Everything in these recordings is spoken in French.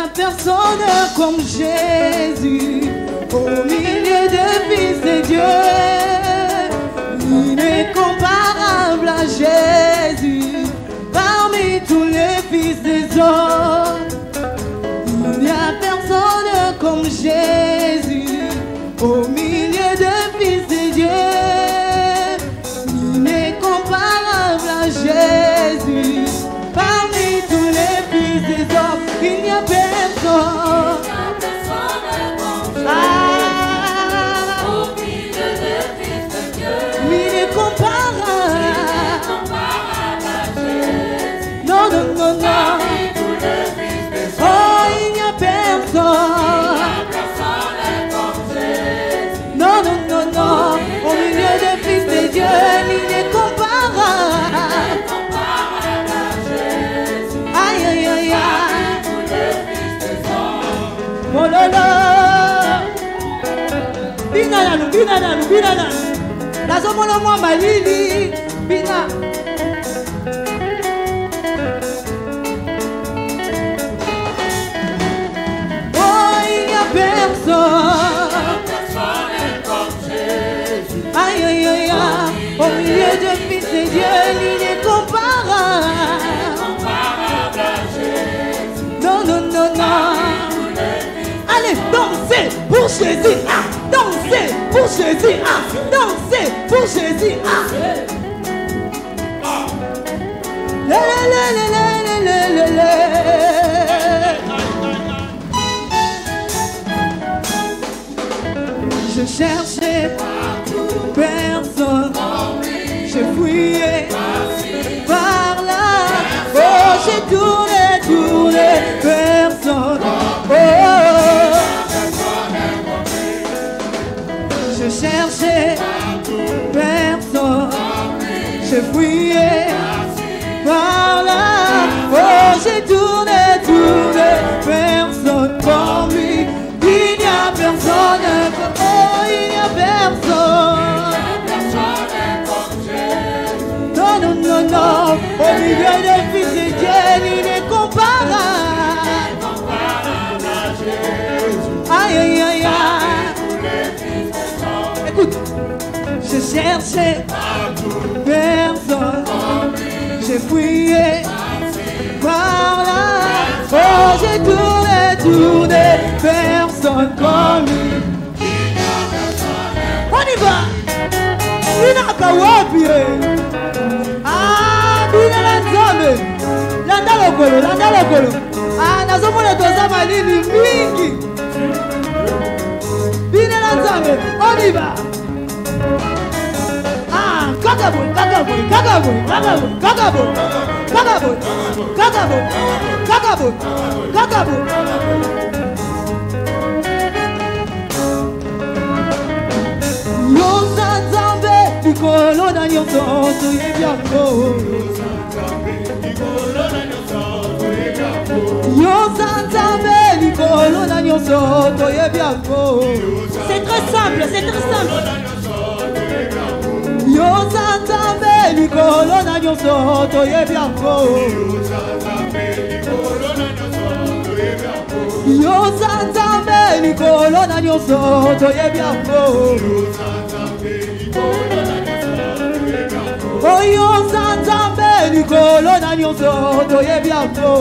a personne comme Jésus au milieu des fils de Dieu. Il est comparable à Jésus parmi tous les fils des hommes. Il n'y a personne comme Jésus au milieu des fils de Dieu. Il est comparable à Jésus parmi tous les fils des hommes. Il n'y a personne. Au milieu des fils de Dieu. Il est comparable. Non, non, non, non. Oh, il n'y a personne. Non, non, non, non. Au milieu des fils de Dieu, il est comparable. Aïe, aïe, aïe, aïe. Oh là là. Bina nanu, bina nanu, bina nanu. Nazo mono mwa malili. Bina. Aïe, aïe, aïe, aïe. Au milieu de fils de Dieu, il est comparable. Non, non, non, non. Allez, dansez pour Jésus. Ah, dansez pour Jésus. Ah, dansez pour Jésus. Ah. Le, le, le, le, le, le, le. Je cherchais personne, j'ai fouillé par là. Oh, j'ai tourné, tourné, personne. Oh, je cherchais personne, j'ai fouillé par là. Oh, j'ai tourné, tourné, personne comme lui. Il n'y a personne comme oh, il n'y a personne. Non, non, non, non. Au milieu des fils de Dieu, il est comparable. Aïe, aïe, aïe, aïe. Écoute, je cherchais personne. J'ai fouillé par là. Oh, j'ai tourné, tourné, personne comme lui. On y va. Bina kawapi. Ah, bina lanzame. Landa lokolo, landa lokolo. Ah, nazomona toza malili mingi. Bina lanzame. On y va. Ah, kakaboy, kakaboy, kakaboy, kakaboy, kakaboy, kakaboy, kakaboy, kakaboy, kakaboy. Nikolo na nyonso toyebiango. Yo Nzambe Nikolo na nyonso toyebiango. C'est très simple, c'est très simple. Yo Nzambe Nikolo na nyonso toyebiango. Yo Nzambe Nikolo na nyonso toyebiango. Oh yo Nzambe Nikolo na nyonso toyebiango.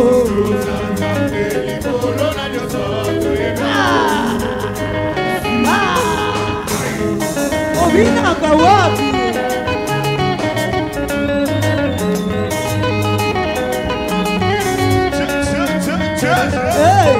Obina kawapi. Hey.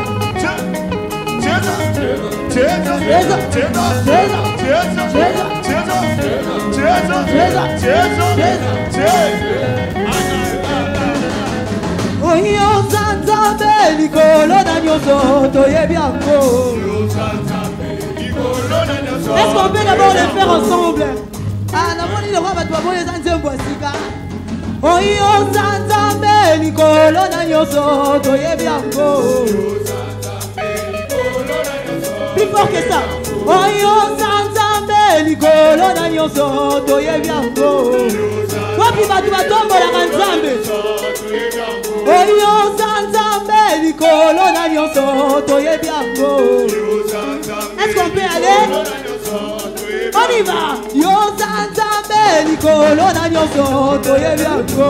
Nzambe Nikolo na nyonso toyebiango. Est-ce qu'on peut d'abord le faire ensemble? Ah, namoni le roi va toi les anzembo asika. Oyo Nzambe Nikolo na nyonso toyebiango. Plus fort que ça. Oyo Nzambe Nikolo na nyonso toyebiango. Wapi batu batombola Nzambe. Oyo Nzambe Nikolo na nyonso bianco. Est-ce qu'on peut aller? On y va. Yo Sanzambe Nicolo na nyonso toye bianco.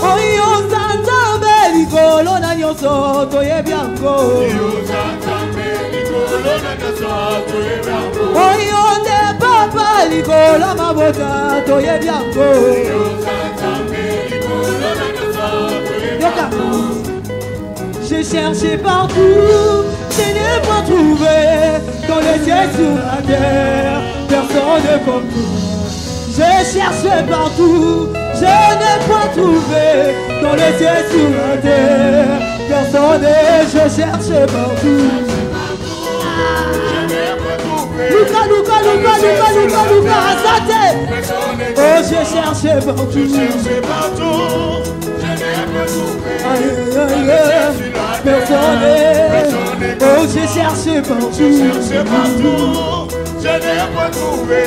Oh yo Sanzambe Nicolo na nyonso toye bianco. Oh yo nde papa Nicolo mabota toye bianco. J'ai cherché partout, je n'ai pas trouvé. Dans les cieux sur la terre, personne comme nous. J'ai cherché partout, je n'ai pas trouvé. Dans les cieux sur la terre, personne. Je cherche partout. Luca, Azate. Oh, je cherche partout. Personne. Oh, j'ai cherché partout. Je n'ai pas trouvé.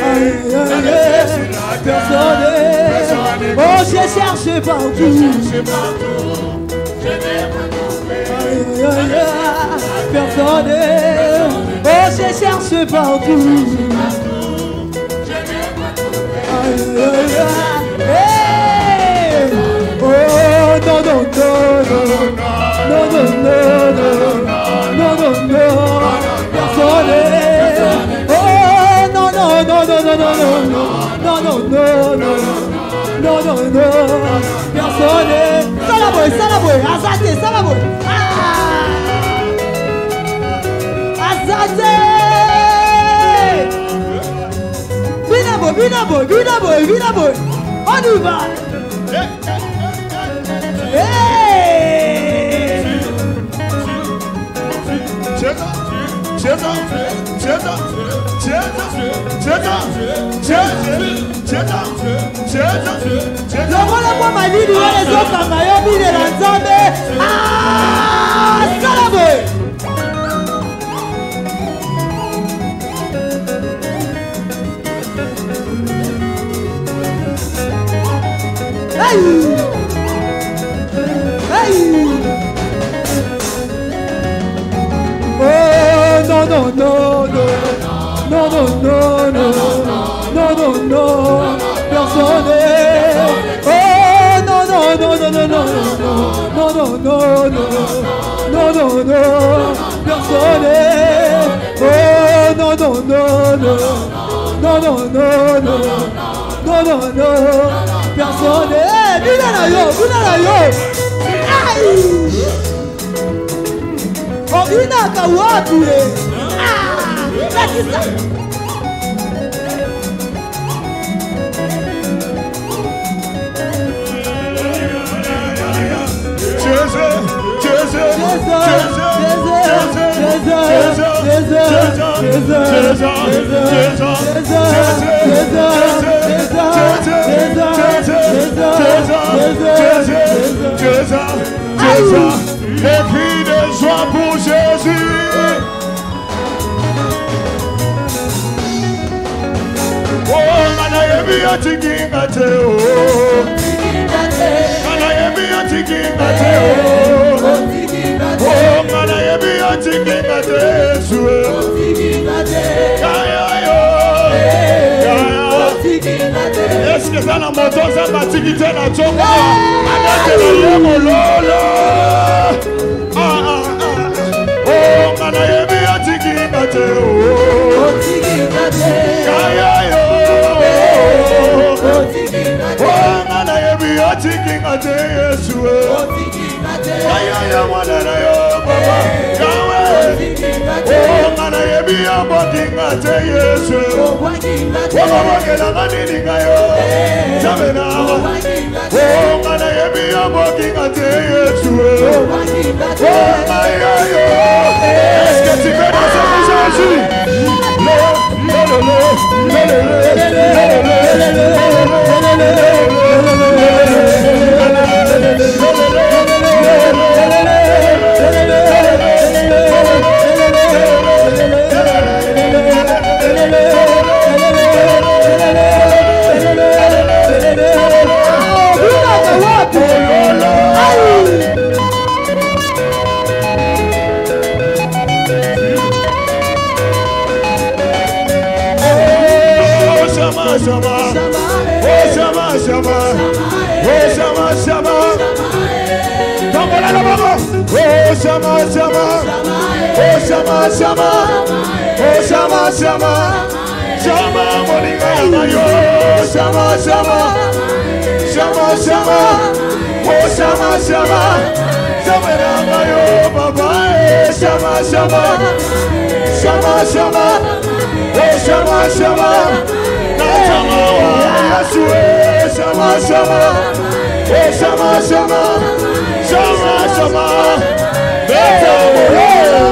Personne. Oh, j'ai cherché partout. Personne. Oh, j'ai cherché partout. Oh, non, non, non, non, non, non, non, personne. Oh, non, non, non, non, non, non, non, non, non, non, non, personne. Salaboy, Azate, Salaboy. Azate. Vinaboy. On y va. Les cris de joie pour Jésus. Oh, Manayebi Atikinga Teo. Manayebi Atikinga Teo. Oh, Manayebi Atikinga Teo. Est-ce que ça n'a moto ça batiki te na chongo? Anate na yemo lolo. Oh, Manayebi Atikinga Teo. Oh, Manayebi Atikinga Teo. Oh, Manayebi Atikinga Teo. Est-ce que tu veux danser pour Jésus? Ay! Oh Shama Shama, oh Shama Shama, oh Shama Shama, Shama Moninga Yamayo, Shama Shama, Shama Shama, oh Shama Shama, Shama Yamayo, Baba, Shama Shama, Shama Shama, oh Shama Shama, Shama Yashua, Shama Shama, oh Shama Shama, Shama Shama, Beta Moya.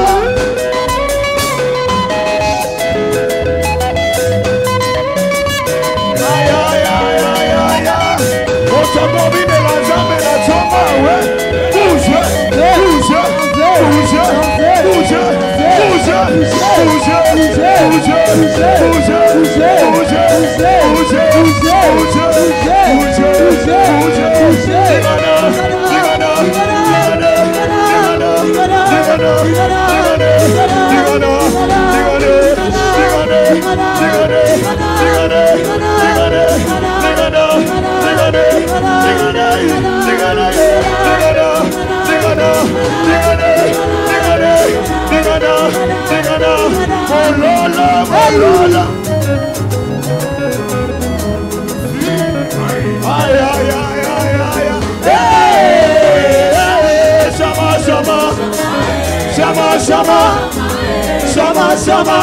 Shama Shama, Shama Shama,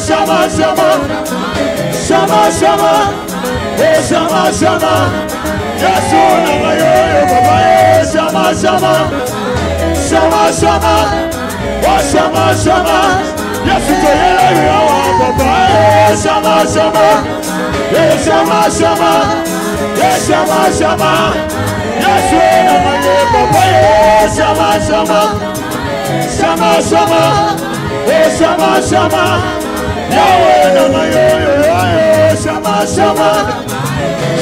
Shama Shama, Shama Shama, Shama Shama, Yasuna Mayo, Baba, Shama Shama, Shama Shama, Shama Shama, Yasutoyela, Baba, Shama Shama, Shama Shama, Shama Shama. Yashua Maye Baba Shama Shama Shama Shama Shama Shama Yahweh Namayo Shama Shama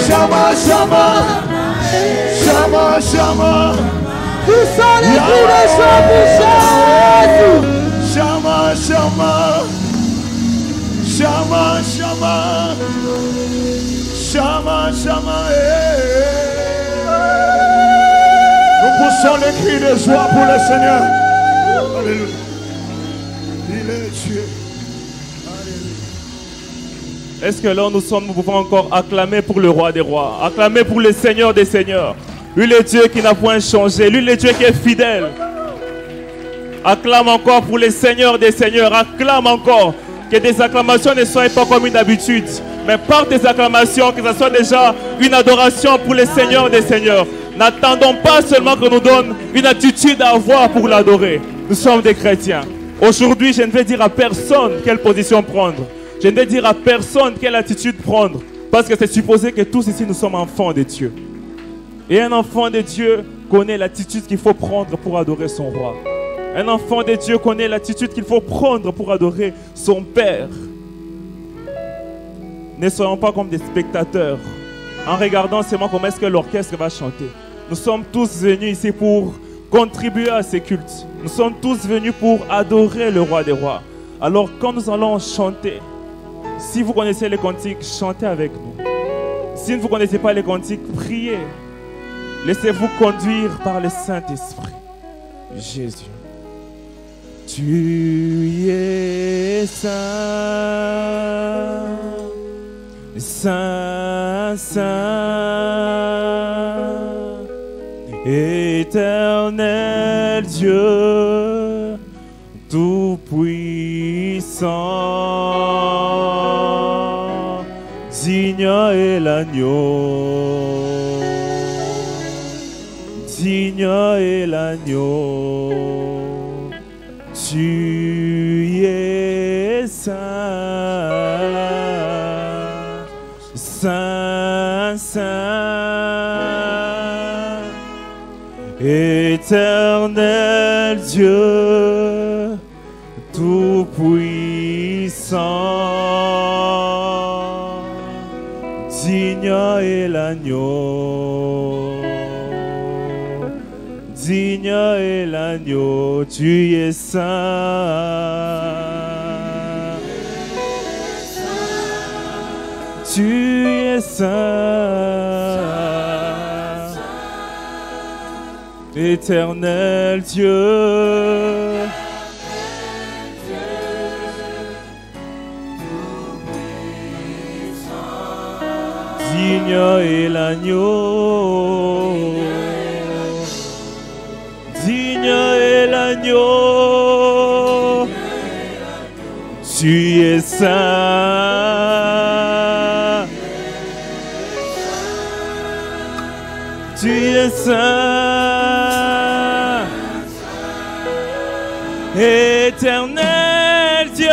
Shama Shama Shama Shama Tous sont les cris de joie pour Jésus. Shama Shama Shama Shama Shama Shama Nous poussons les cris de joie pour le Seigneur. Alléluia. Il est Dieu. Alléluia. Est-ce que là où nous sommes, nous pouvons encore acclamer pour le roi des rois, acclamer pour le Seigneur des seigneurs. Lui le Dieu qui n'a point changé, lui le Dieu qui est fidèle. Acclame encore pour le Seigneur des seigneurs, acclame encore. Que tes acclamations ne soient pas comme une habitude, mais par tes acclamations, que ce soit déjà une adoration pour le Seigneur des seigneurs. N'attendons pas seulement qu'on nous donne une attitude à avoir pour l'adorer. Nous sommes des chrétiens. Aujourd'hui, je ne vais dire à personne quelle position prendre. Je ne vais dire à personne quelle attitude prendre. Parce que c'est supposé que tous ici, nous sommes enfants de Dieu. Et un enfant de Dieu connaît l'attitude qu'il faut prendre pour adorer son roi. Un enfant de Dieu connaît l'attitude qu'il faut prendre pour adorer son Père. Ne soyons pas comme des spectateurs en regardant seulement comment est-ce que l'orchestre va chanter. Nous sommes tous venus ici pour contribuer à ces cultes. Nous sommes tous venus pour adorer le roi des rois. Alors quand nous allons chanter, si vous connaissez les cantiques, chantez avec nous. Si vous ne connaissez pas les cantiques, priez. Laissez-vous conduire par le Saint-Esprit. Jésus. Tu es saint, saint, saint, éternel Dieu, tout-puissant, digne est l'agneau, digne est l'agneau. Tu es saint, saint, saint, éternel Dieu, tout-puissant, digne est l'agneau. Digne est l'agneau, tu es saint. Tu es saint. Éternel Dieu, digne est l'agneau, digne est l'agneau, tu es saint, tu es saint, éternel Dieu.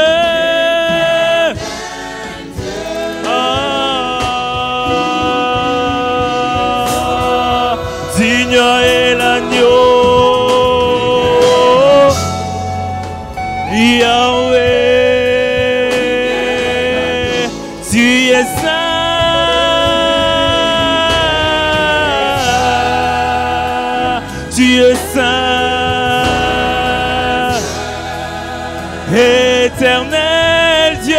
Digne est l'agneau, Yahweh, tu es saint, tu es saint, éternel Dieu.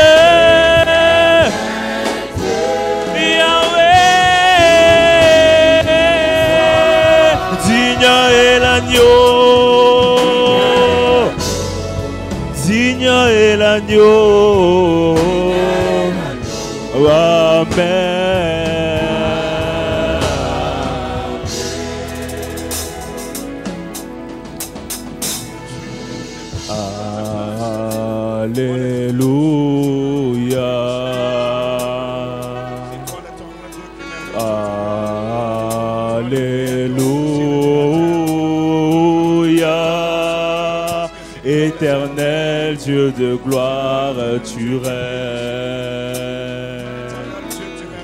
Digne est l'agneau, Amen. Alléluia. Alléluia. Éternel Dieu de gloire, tu règnes.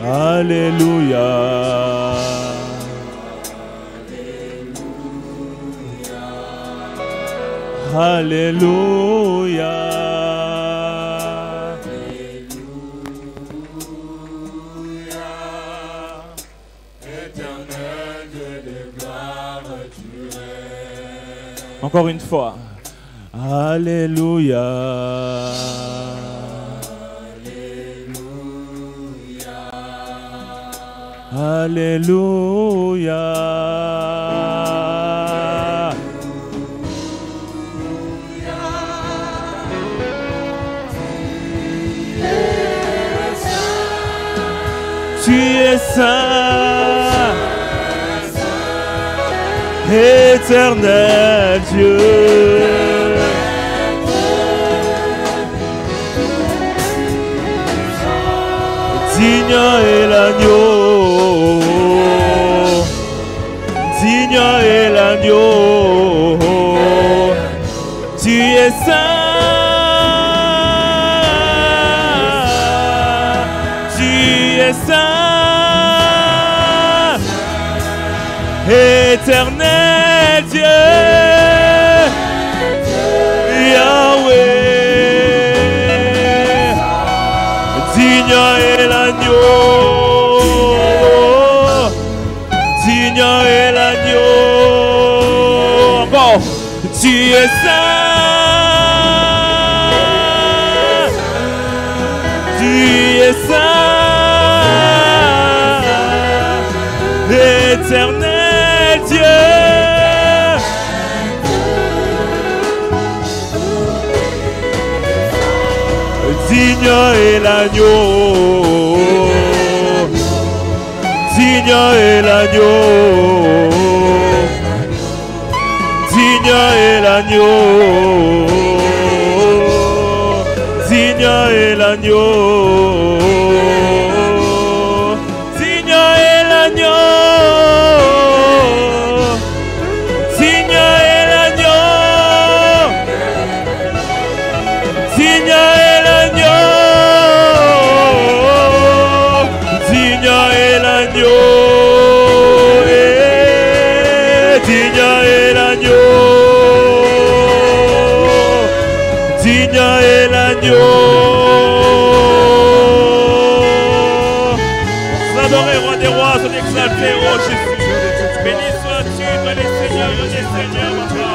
Alléluia. Alléluia. Éternel Dieu de gloire, tu règnes. Encore une fois. Alléluia. Alléluia. Tu es saint, éternel Dieu. Digne est l'agneau, digne est l'agneau, tu es saint, tu es saint, éternel Dieu, Yahweh. Digne est l'agneau, digne est l'agneau. Encore, tu es saint, tu es saint, éternel Dieu. Digne est l'agneau, digne est l'agneau, digne est l'agneau, digne est l'agneau, digne est l'agneau, digne est l'agneau, digne est adorez, roi des rois, son exalté, oh Jésus. Béni sois-tu, toi les seigneurs, les seigneurs, mon Dieu.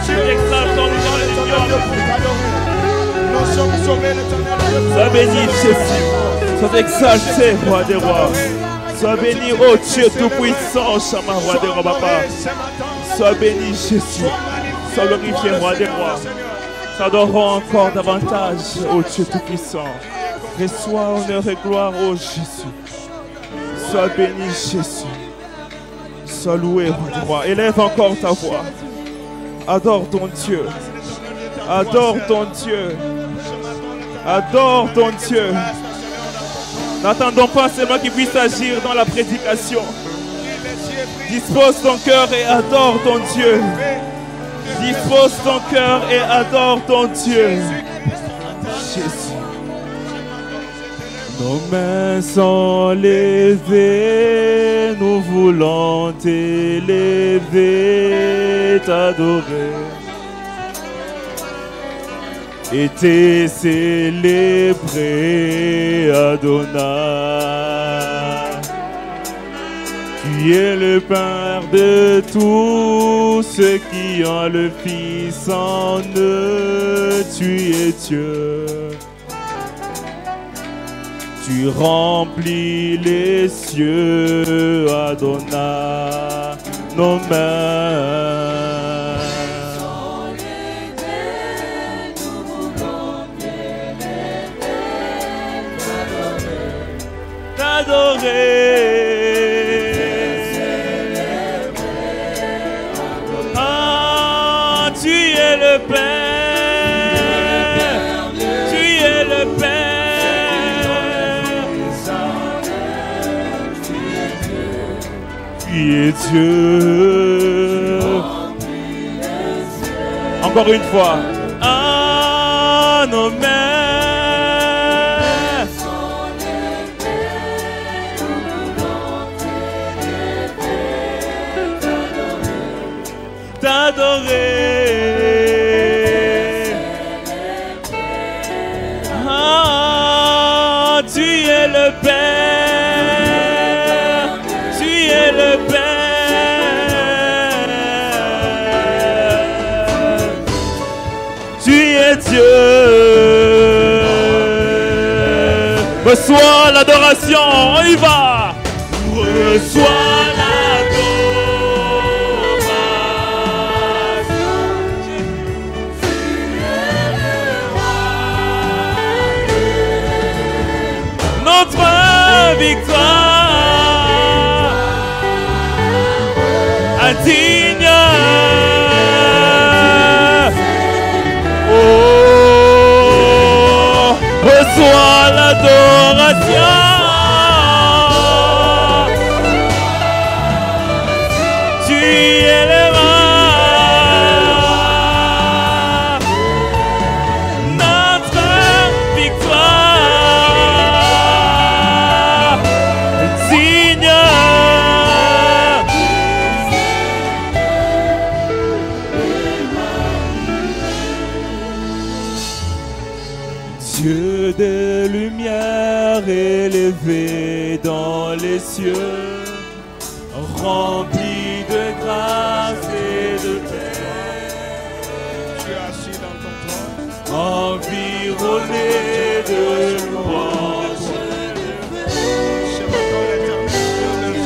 Dieu. Exaltons-nous dans les L'éternel lieux. Dieu pour t'adorer. Nous sommes sauvés, l'éternel Dieu. Sois béni, Jésus. Sois exalté, roi des rois. Sois béni, ô Dieu tout-puissant, Chama, roi des rois, papa. Sois béni, Jésus. Sois glorifié, roi des rois. T'adorons encore davantage, ô Dieu tout-puissant. Reçois honneur et gloire, ô Jésus. Sois béni, Jésus. Sois loué, roi des rois. Élève encore ta voix. Adore ton Dieu. Adore ton Dieu. Adore ton Dieu. N'attendons pas seulement qu'il puisse agir dans la prédication. Dispose ton cœur et adore ton Dieu. Dispose ton cœur et adore ton Dieu. Jésus. Nos mains sont levées, nous voulons t'élever, t'adorer. Et t'es célébré, Adonai. Tu es le Père de tous ceux qui ont le Fils en eux, tu es Dieu. Tu remplis les cieux, Adonai, nos mains. Ah, tu es le Père, tu es le Père, tu es Dieu. Encore une fois, ah, nos mains. T'adorer. Ah, tu es le Père, tu es le Père, tu es Dieu. Reçois l'adoration, on y va. Reçois victoire indigne. Oh, reçois l'adoration. Tu es le roi, notre victoire. Dieu de lumière élevé dans les cieux, rempli de grâce et de paix. Tu es assis dans ton trône, environné de louanges. ce matin l'éternel Dieu des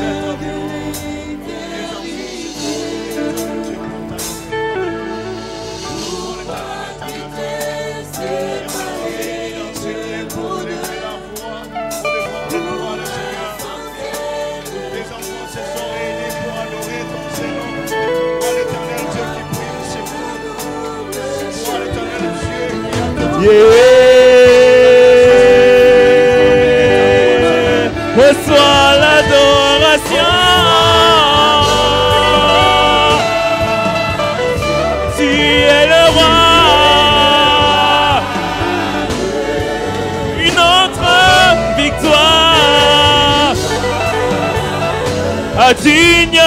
êtres vivants, les enfants Dieu pour Reçois l'adoration. Tu es le roi. Une autre victoire indigne.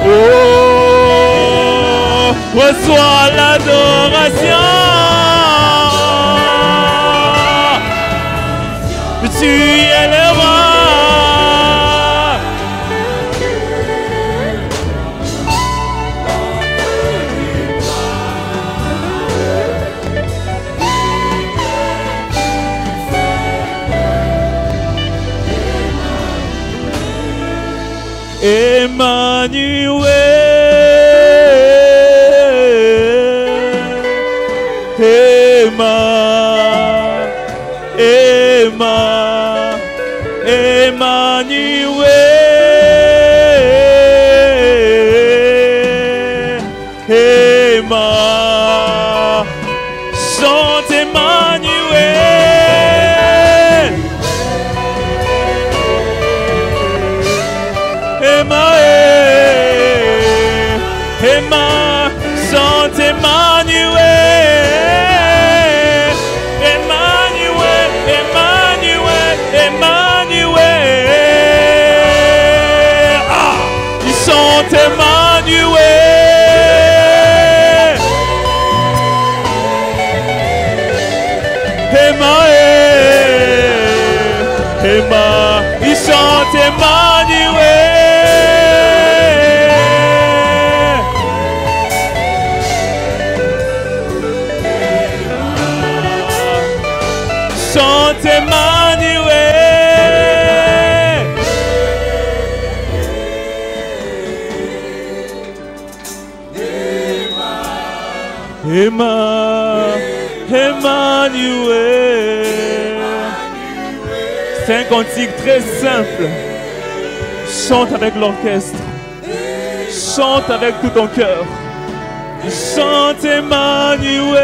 Oh, reçois l'adoration. Tu es le roi. Chante Emmanuel. Chante Emmanuel. Emmanuel, Emmanuel, Emmanuel. Ah, il chante Emmanuel. Il chante Emmanuel. Chante Emmanuel. Emmanuel. C'est un cantique très simple. Chante avec l'orchestre. Chante avec tout ton cœur. Chante Emmanuel.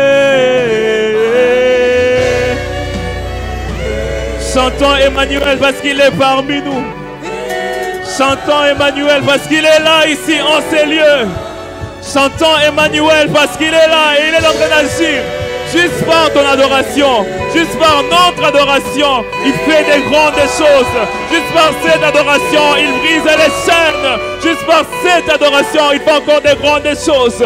Chantons Emmanuel parce qu'il est parmi nous. Chantons Emmanuel parce qu'il est là ici en ces lieux. Chantons Emmanuel parce qu'il est là et il est en train d'agir. Juste par ton adoration, juste par notre adoration, il fait des grandes choses. Juste par cette adoration, il brise les chaînes. Juste par cette adoration, il fait encore des grandes choses.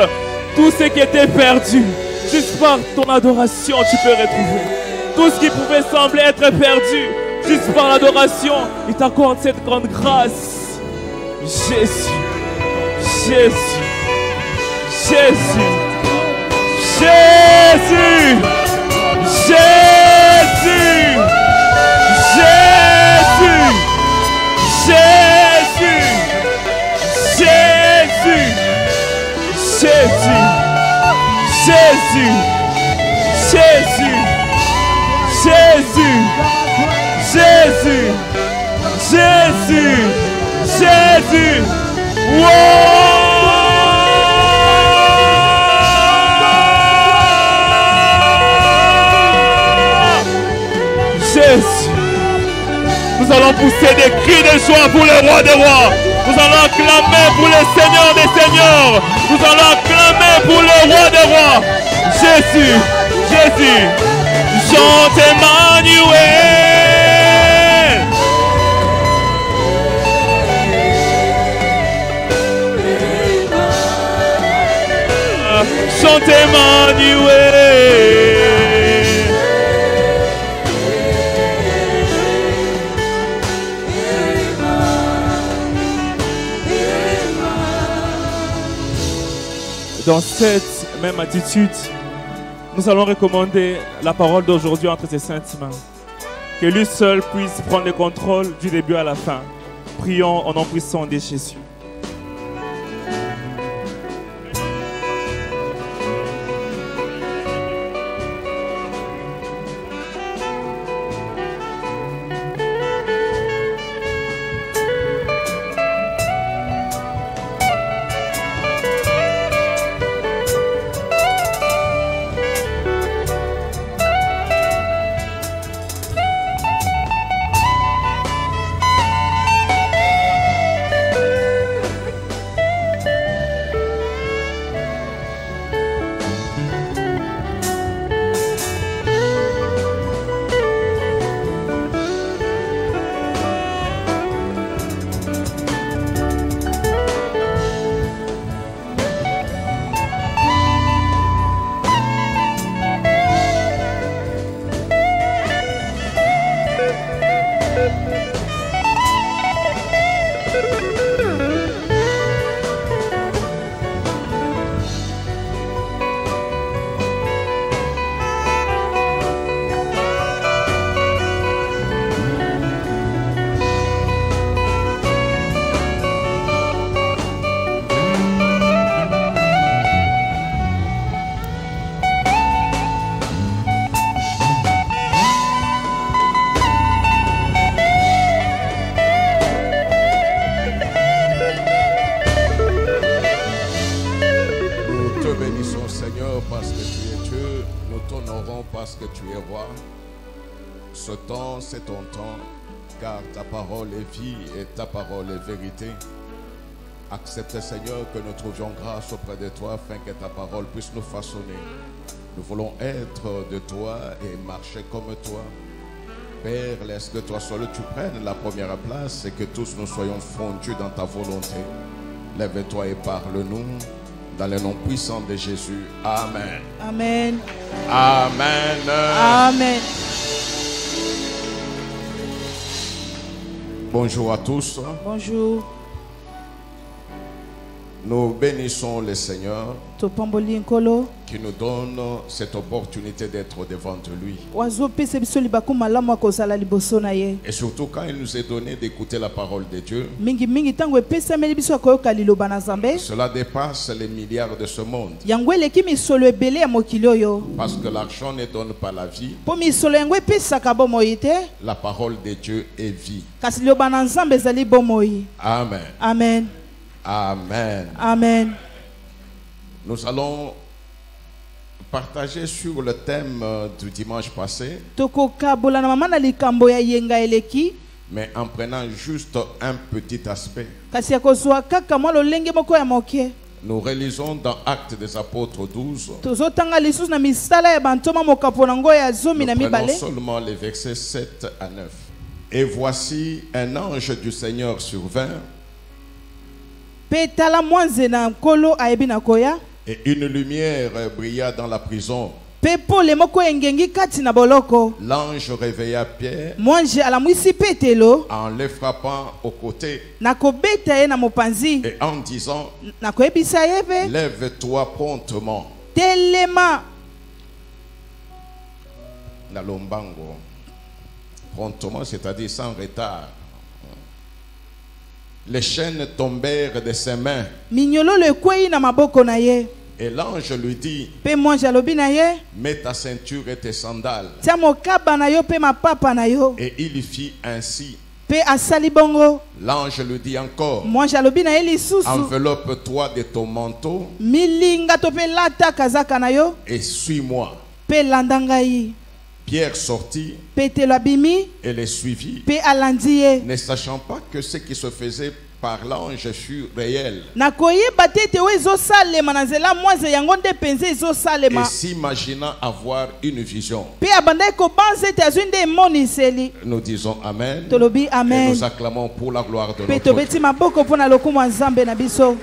Tout ce qui était perdu, juste par ton adoration, tu peux retrouver. Tout ce qui pouvait sembler être perdu, juste par l'adoration, il t'accorde cette grande grâce. Jésus, Jésus, Jésus. Jésus, Jésus, Jésus, Jésus, Jésus, Jésus, Jésus, Jésus, Jésus, Jésus, Jésus, Jésus, wow! Nous allons pousser des cris de joie pour le roi des rois. Nous allons acclamer pour le Seigneur des seigneurs. Nous allons acclamer pour le roi des rois. Jésus, Jésus, chante Emmanuel. Chante Emmanuel. Dans cette même attitude, nous allons recommander la parole d'aujourd'hui entre ses saintes mains. Que lui seul puisse prendre le contrôle du début à la fin. Prions en nom puissant de Jésus. Nous t'honorons parce que tu es roi. Ce temps, c'est ton temps, car ta parole est vie et ta parole est vérité. Accepte, Seigneur, que nous trouvions grâce auprès de toi afin que ta parole puisse nous façonner. Nous voulons être de toi et marcher comme toi. Père, laisse que toi seul tu prennes la première place et que tous nous soyons fondus dans ta volonté. Lève-toi et parle-nous dans le nom puissant de Jésus. Amen. Amen. Amen. Amen. Bonjour à tous. Bonjour. Nous bénissons le Seigneur Topamboli nkolo. qui nous donne cette opportunité d'être devant lui. Wazo pese biso libaku malamu akozala liboso na ye. Et surtout quand il nous est donné d'écouter la parole de Dieu. Mingi mingi tango epesa meli biso akoyoka liloba na Nzambe. Cela dépasse les milliards de ce monde. Yango eleki misolo ebele ya mokili oyo. Parce que l'argent ne donne pas la vie. Po misolo yango epesaka bomoi te. La parole de Dieu est vie. Kasi liloba na Nzambe ezali bomoi. Amen. Amen. Amen. Amen. Nous allons partager sur le thème du dimanche passé, Tokokabola na mama na likambo ya yenga eleki. mais en prenant juste un petit aspect. Kasi akozwa kaka mwa lolenge moko ya moke. Nous relisons dans Actes des Apôtres 12. Tozotanga lisusu na misala ya bantoma mokapo na ngo ya zomi na Nous prenons mibale. seulement les versets 7 à 9. Et voici un ange du Seigneur survint, Pe tala mwanze na nkolo ayebi na koya. et une lumière brilla dans la prison. Pe pole moko engengi kati na boloko. L'ange réveilla Pierre Mwanze alamwisi Petelo en le frappant au côté na kobeta ye na mopanzi. et en disant, Na koyebisa ye pe lève-toi promptement. telema. Na lombango. Promptement, c'est-à-dire sans retard. Les chaînes tombèrent de ses mains. Minyololo ekwei na maboko na ye. Et l'ange lui dit, Pe mwanze alobi na ye mets ta ceinture et tes sandales. tia mokaba na yo pe mapapa na yo. Et il fit ainsi. Pe asali bongo. L'ange lui dit encore, Mwanze alobi na ye lisusu enveloppe-toi de ton manteau milinga to pe lata kazaka na yo et suis-moi. pe landa ngai. Pierre sortit Petelo abimi et les suivit, pe alandi ye. ne sachant pas que ce qui se faisait par l'ange fut réel, Na koyeba te ete oyo ezosalema na nzela mwanze yango nde mpenza et ezosalema. s'imaginant avoir une vision. Pe abandaki kobanza ete azwi nde emoniseli. Nous disons Amen. Tolobi Et amen. nous acclamons pour la gloire de Pe notre tobeti Dieu. maboko mpo na lokumu ya Nzambe na biso.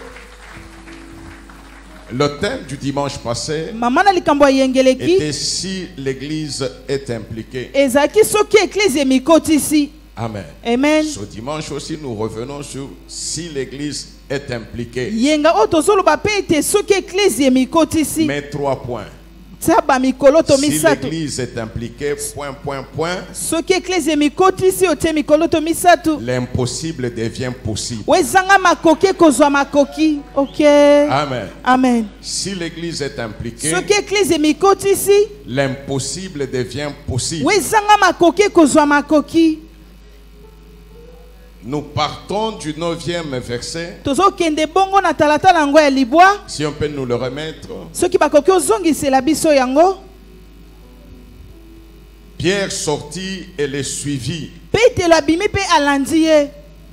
Le thème du dimanche passé Mama na likambo ya yengeleki était si l'église est impliquée. ezalaki soki eklise emikotisi. Amen. Amen. Ce dimanche aussi, nous revenons sur si l'église est impliquée. Yenga oyo tozoloba pe ete soki eklise emikotisi. Mais 3 points. Tia bamikolo to Si misato. l'église est impliquée, point, Soki eklise emikotisi otie mikolo to misato. l'impossible devient possible. Wezanga makoki kozwa makoki. Ok. Amen. Amen. Si l'église est impliquée, Soki eklise emikotisi l'impossible devient possible. wezanga makoki kozwa makoki. Nous partons du 9e verset. Tozokende bongo na talatala yango ya libwa. Si on peut nous le remettre. Soki bakoki ozongisela biso yango. Pierre sortit et les suivit. Petelo abimi pe alandi ye.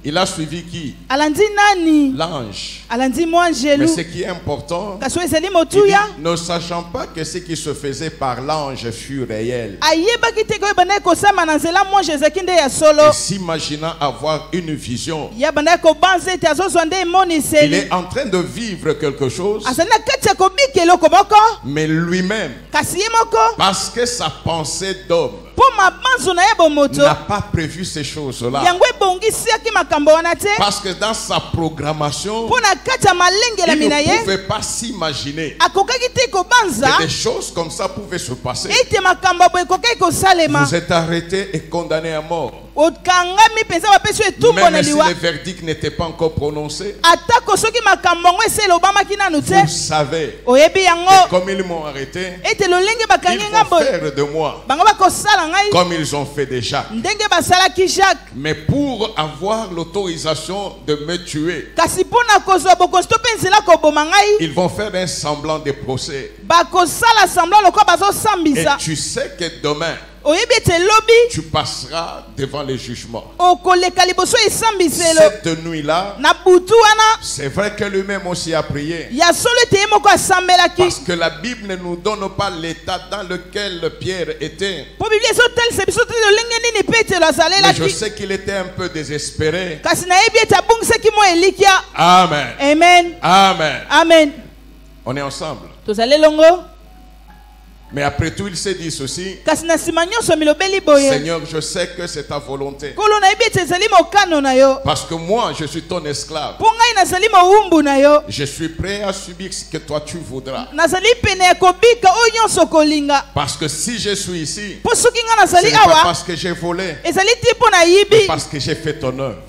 Il a suivi qui? Alandi nani? L'ange. Alandi Mais mwanjelu. ce qui est important, Kasi ezali il motuya. dit, ne sachant pas que ce qui se faisait par l'ange fut réel, Ayebaki te koyeba na kosama na nzela mwanje ezalaki nde ya solo. et s'imaginant avoir une vision, Ya bandaki kobanza ete azozwa nde il emoniseli. est en train de vivre quelque chose, Azali na kati ya kobika eloko moko. mais lui-même, Kasi ye moko parce que sa pensée d'homme mpo mabanzo na ye bomoto n'a pas prévu ces choses-là, yango ebongisiaki makambo wana te. parce que dans sa programmation, Mpo na kati ya malengelami il na ne ye pouvait pas s'imaginer akokaki te kobanza que des choses comme ça pouvaient se passer. ete makambo boye ekokaki kosalema. Vous êtes arrêté et condamné à mort. Même si le verdict n'était pas encore prononcé, vous savez que comme ils m'ont arrêté, ils vont faire de moi comme ils ont fait de Jacques. Mais pour avoir l'autorisation de me tuer, ils vont faire un semblant de procès. Et tu sais que demain, tu passeras devant les jugements. Cette nuit-là, c'est vrai que lui-même aussi a prié. Parce que la Bible ne nous donne pas l'état dans lequel Pierre était. Mais je sais qu'il était un peu désespéré. Amen. Amen. Amen. Amen. On est ensemble. Mais après tout, il s'est dit ceci: Seigneur, je sais que c'est ta volonté. Parce que moi, je suis ton esclave. Je suis prêt à subir ce que toi tu voudras. Parce que si je suis ici, ce n'est pas parce que j'ai volé, mais parce que j'ai fait ton œuvre.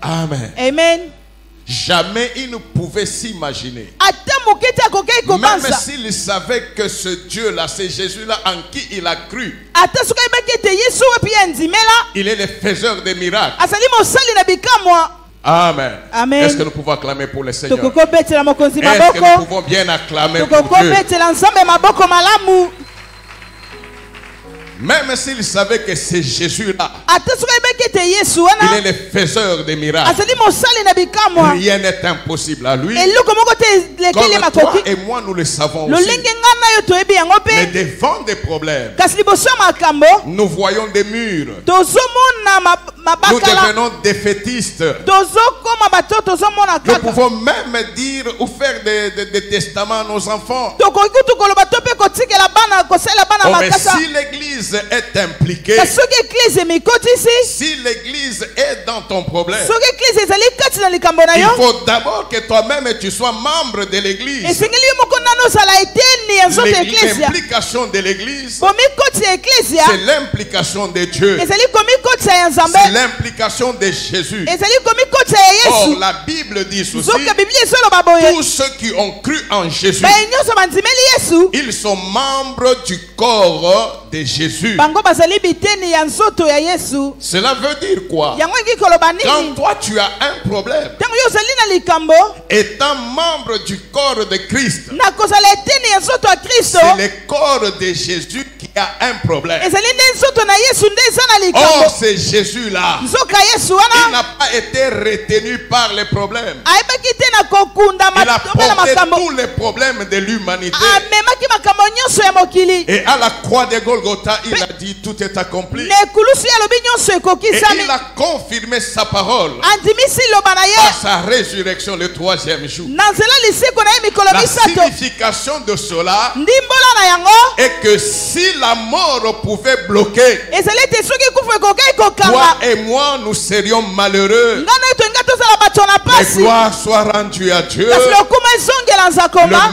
Amen. Amen. Jamais il ne pouvait s'imaginer, même s'il savait que ce Dieu-là, c'est Jésus-là en qui il a cru, il est le faiseur des miracles. Amen. Amen. Est-ce que nous pouvons acclamer pour le Seigneur? Est-ce que nous pouvons bien acclamer pour Dieu? Même s'il savait que c'est Jésus-là, il est le faiseur des miracles. Rien n'est impossible à lui. Comme toi et moi, nous le savons aussi. Mais devant des problèmes, nous voyons des murs. Nous devenons défaitistes. Nous pouvons même dire ou faire des testaments à nos enfants. Oh, mais si l'église est impliquée, si l'église est dans ton problème, il faut d'abord que toi-même tu sois membre de l'église. L'implication de l'église, c'est l'implication de Dieu, c'est l'implication de Jésus. Or la Bible dit ceci: tous ceux qui ont cru en Jésus, ils sont membres du corps de Jésus. Cela veut dire quoi? Quand toi tu as un problème, étant membre du corps de Christ, c'est le corps de Jésus qui a un problème. Or c'est Jésus-là, il n'a pas été retenu par les problèmes. Il a porté tous les problèmes de l'humanité. Et à la croix de Golgotha, il a dit: tout est accompli. Et il a confirmé sa parole par sa résurrection le 3e jour. La signification de cela est que si la mort pouvait bloquer, toi et moi nous serions malheureux. Mais gloire soit rendue à Dieu, le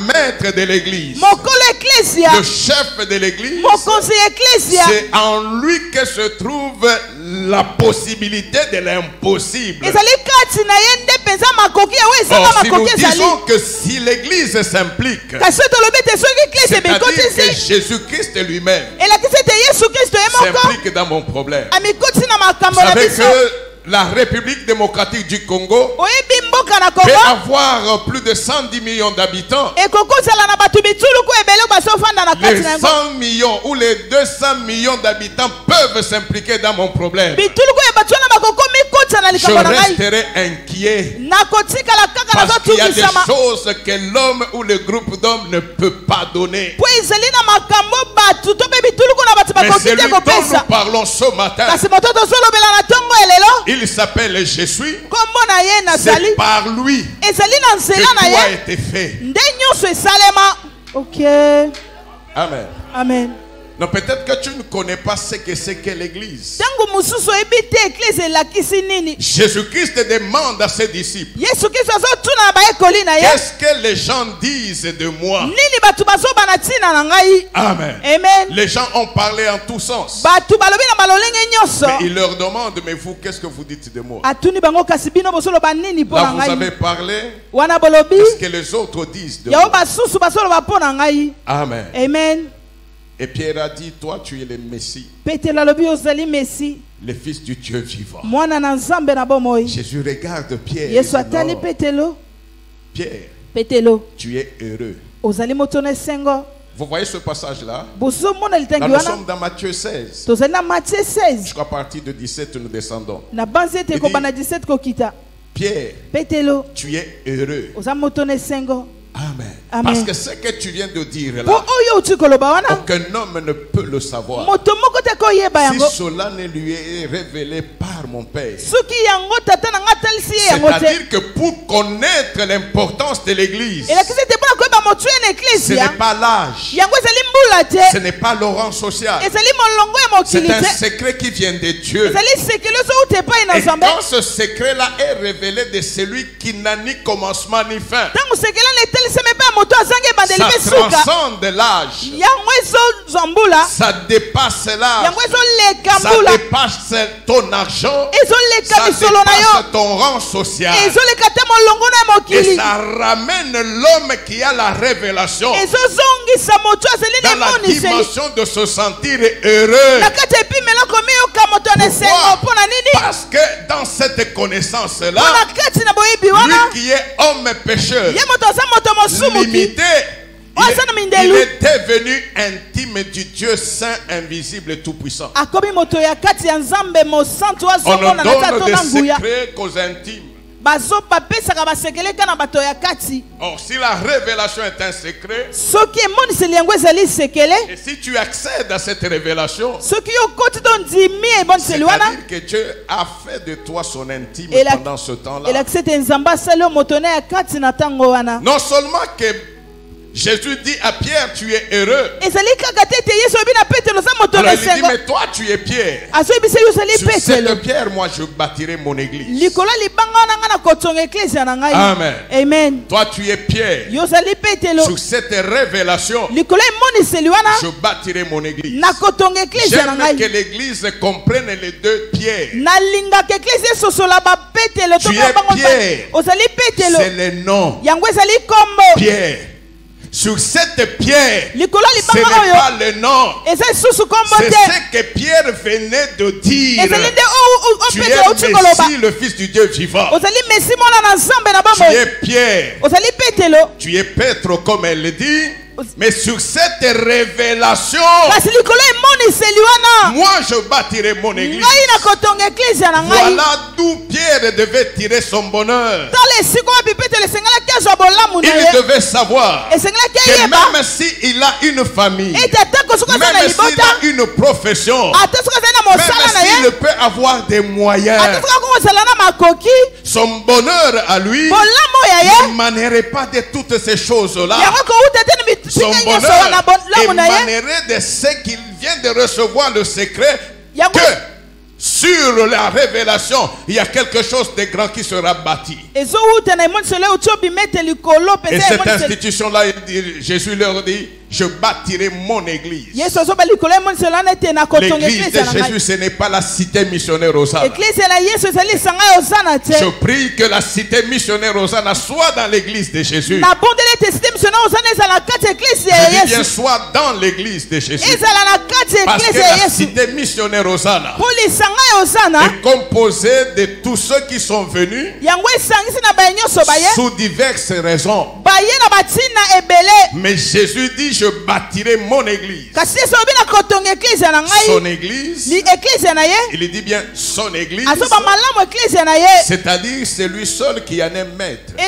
maître de l'église, le chef de l'église. C'est en lui que se trouve la possibilité de l'impossible. Or, si nous disons que si l'église s'implique, c'est-à-dire que Jésus-Christ lui-même s'implique dans mon problème. Vous savez que la République démocratique du Congo peut avoir plus de 110 millions d'habitants. Les 100 millions ou les 200 millions d'habitants peuvent s'impliquer dans mon problème. Je resterai inquiet parce qu'il y a des choses que l'homme ou le groupe d'hommes ne peut pas donner. Mais celui dont nous parlons ce matin, il s'appelle Jésus. C'est par lui que tout a été fait. Ok. Amen. Amen. Non, peut-être que tu ne connais pas ce que c'est que l'église. Jésus-Christ demande à ses disciples, qu'est-ce que les gens disent de moi? Amen. Les gens ont parlé en tous sens. Mais il leur demande, mais vous, qu'est-ce que vous dites de moi? Là, vous avez parlé, qu'est-ce que les autres disent de moi? Amen. Amen. Et Pierre a dit, toi tu es le Messie, le Fils du Dieu vivant. Jésus regarde Pierre et dit, non, Pierre, tu es heureux. Vous voyez ce passage-là? Là, nous sommes dans Matthieu 16. Jusqu'à partir de 17, nous descendons. Pierre, tu es heureux. Amen. Parce que ce que tu viens de dire là, aucun homme ne peut le savoir si cela ne lui est révélé par mon Père. C'est-à-dire que pour connaître l'importance de l'église, ce n'est pas l'âge, ce n'est pas le rang social, c'est un secret qui vient de Dieu. Et quand ce secret-là est révélé de celui qui n'a ni commencement ni fin, ça transcende l'âge, ça dépasse l'âge, ça dépasse ton argent, ça dépasse ton rang social, et ça ramène l'homme qui a la révélation dans la dimension de se sentir heureux. Pourquoi? Parce que dans cette connaissance-là, lui qui est homme pécheur, limité, il est devenu intime du Dieu saint, invisible et tout-puissant. On ne donne des secrets qu'aux intimes. Or, si la révélation est un secret, et si tu accèdes à cette révélation, c'est-à-dire que Dieu a fait de toi son intime pendant ce temps-là. Non seulement que Jésus dit à Pierre, tu es heureux. Alors il dit, mais toi tu es Pierre. Sur cette pierre, moi je bâtirai mon église. Amen. Amen. Toi tu es Pierre. Sur cette révélation, je bâtirai mon église. J'aime que l'église comprenne les deux pierres. Tu es Pierre. C'est le nom. Pierre. Sur cette pierre, ce n'est pas le nom. C'est ce que Pierre venait de dire. Tu es Messie, le Fils du Dieu vivant. Tu es Pierre. Tu es Pètre, comme elle le dit. Mais sur cette révélation, moi je bâtirai mon église. Voilà d'où Pierre devait tirer son bonheur. Il devait savoir que même s'il a une famille, même s'il a une profession, même s'il peut avoir des moyens, son bonheur à lui ne manerait pas de toutes ces choses-là. Son bonheur émanerait de ce qu'il vient de recevoir, le secret, que sur la révélation, il y a quelque chose de grand qui sera bâti. Et cette institution-là, Jésus leur dit, je bâtirai mon église. L'église de Jésus, ce n'est pas la cité missionnaire Hosanna. Je prie que la cité missionnaire Hosanna soit dans l'église de Jésus. Je dis bien soit dans l'église de Jésus. Parce que la cité missionnaire Hosanna est composée de tous ceux qui sont venus sous diverses raisons. Mais Jésus dit, je bâtirai mon église. Son église, il dit bien son église, c'est-à-dire c'est lui seul qui en est maître. Et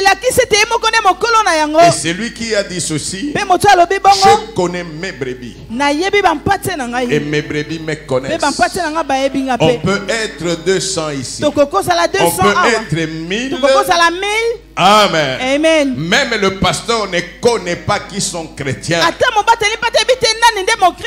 c'est lui qui a dit ceci, je connais mes brebis et mes brebis me connaissent. On peut être 200 ici, on peut être 1000. Amen. Amen. Même le pasteur ne connaît pas qui sont chrétiens.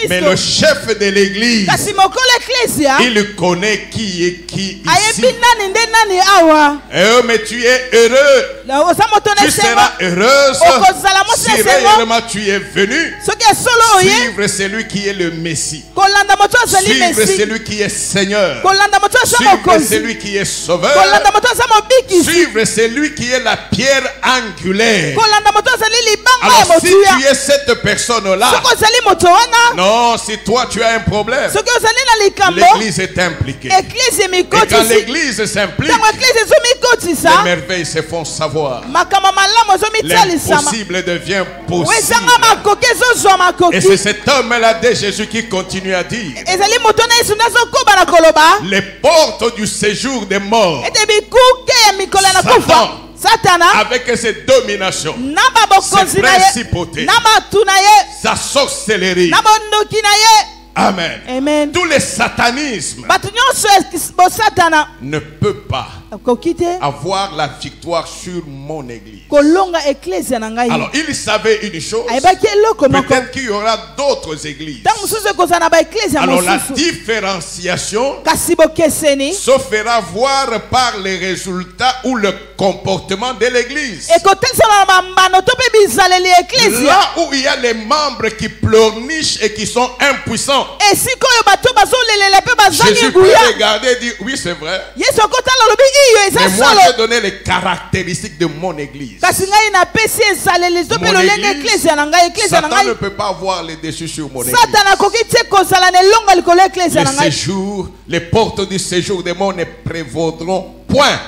Mais le chef de l'église, kasi mokolo ecclesia il connaît qui est qui ici. ayebi nani nde nani awa Mais tu es heureux. oza moto na Tu seras heureuse okozala mwasi si na esengo réellement tu es venu soki esolo oye suivre celui qui est le Messie, kolanda moto azali suivre mesi celui qui est Seigneur, kolanda moto aza suivre mokonzi celui qui est Sauveur, kolanda moto aza mobikisi suivre celui qui est la pierre angulaire. kolanda moto azali libanga ya Alors si motuya tu es cette personne-là, soki ozali moto wana non, si toi tu as un problème, soki ozali na likambo l'église est impliquée. eklise Et quand emikotisi l'église s'implique, ntango eklise les ezomikotisa merveilles se font savoir. makambo malamu ezomitalisama L'impossible devient possible. ezanga makoki ezozwa Et makoki c'est cet homme-là de Jésus qui continue à dire: ezali moto na yesu nde azokoba na koloba les portes du séjour des morts, ete bikuke ya mikolo na kufa satana avec ses dominations, na babokonzi ses na ye principautés, na batu na ye sa sorcellerie. na bondoki na ye Amen. amen Tous les satanismes bato nyonso bosatana ne peut pas akoki te avoir la victoire sur mon église. kolonga eklezia na ngai Alors il savait une chose, ayebaki eloko moko peut-être qu'il y aura d'autres églises. ntango mosusu ekozala na baeklezia Alors la mosusu différenciation kasi bokeseni se fera voir par les résultats ou le comportement de l'église. ekotelisama na bambano to mpe bizaleli ya eklezia Là où il y a les membres qui pleurnichent et qui sont impuissants, esika oyo bato bazolelela mpe bazangi Jésus peut nguya regarder et dire: oui, c'est vrai. yesu akotala alobi iyo Mais eza moi, solo j'ai donné les caractéristiques de mon église. kasi ngai napesi ezaleli zo mpe Mon lolenge église, eklezia na ngai eklezia na Satan ne ngai peut pas avoir les dessus sur mon église. satana akoki te kozala na elonga likolo ya eklezia na Le ngai séjour, les portes du séjour des morts ne prévaudront point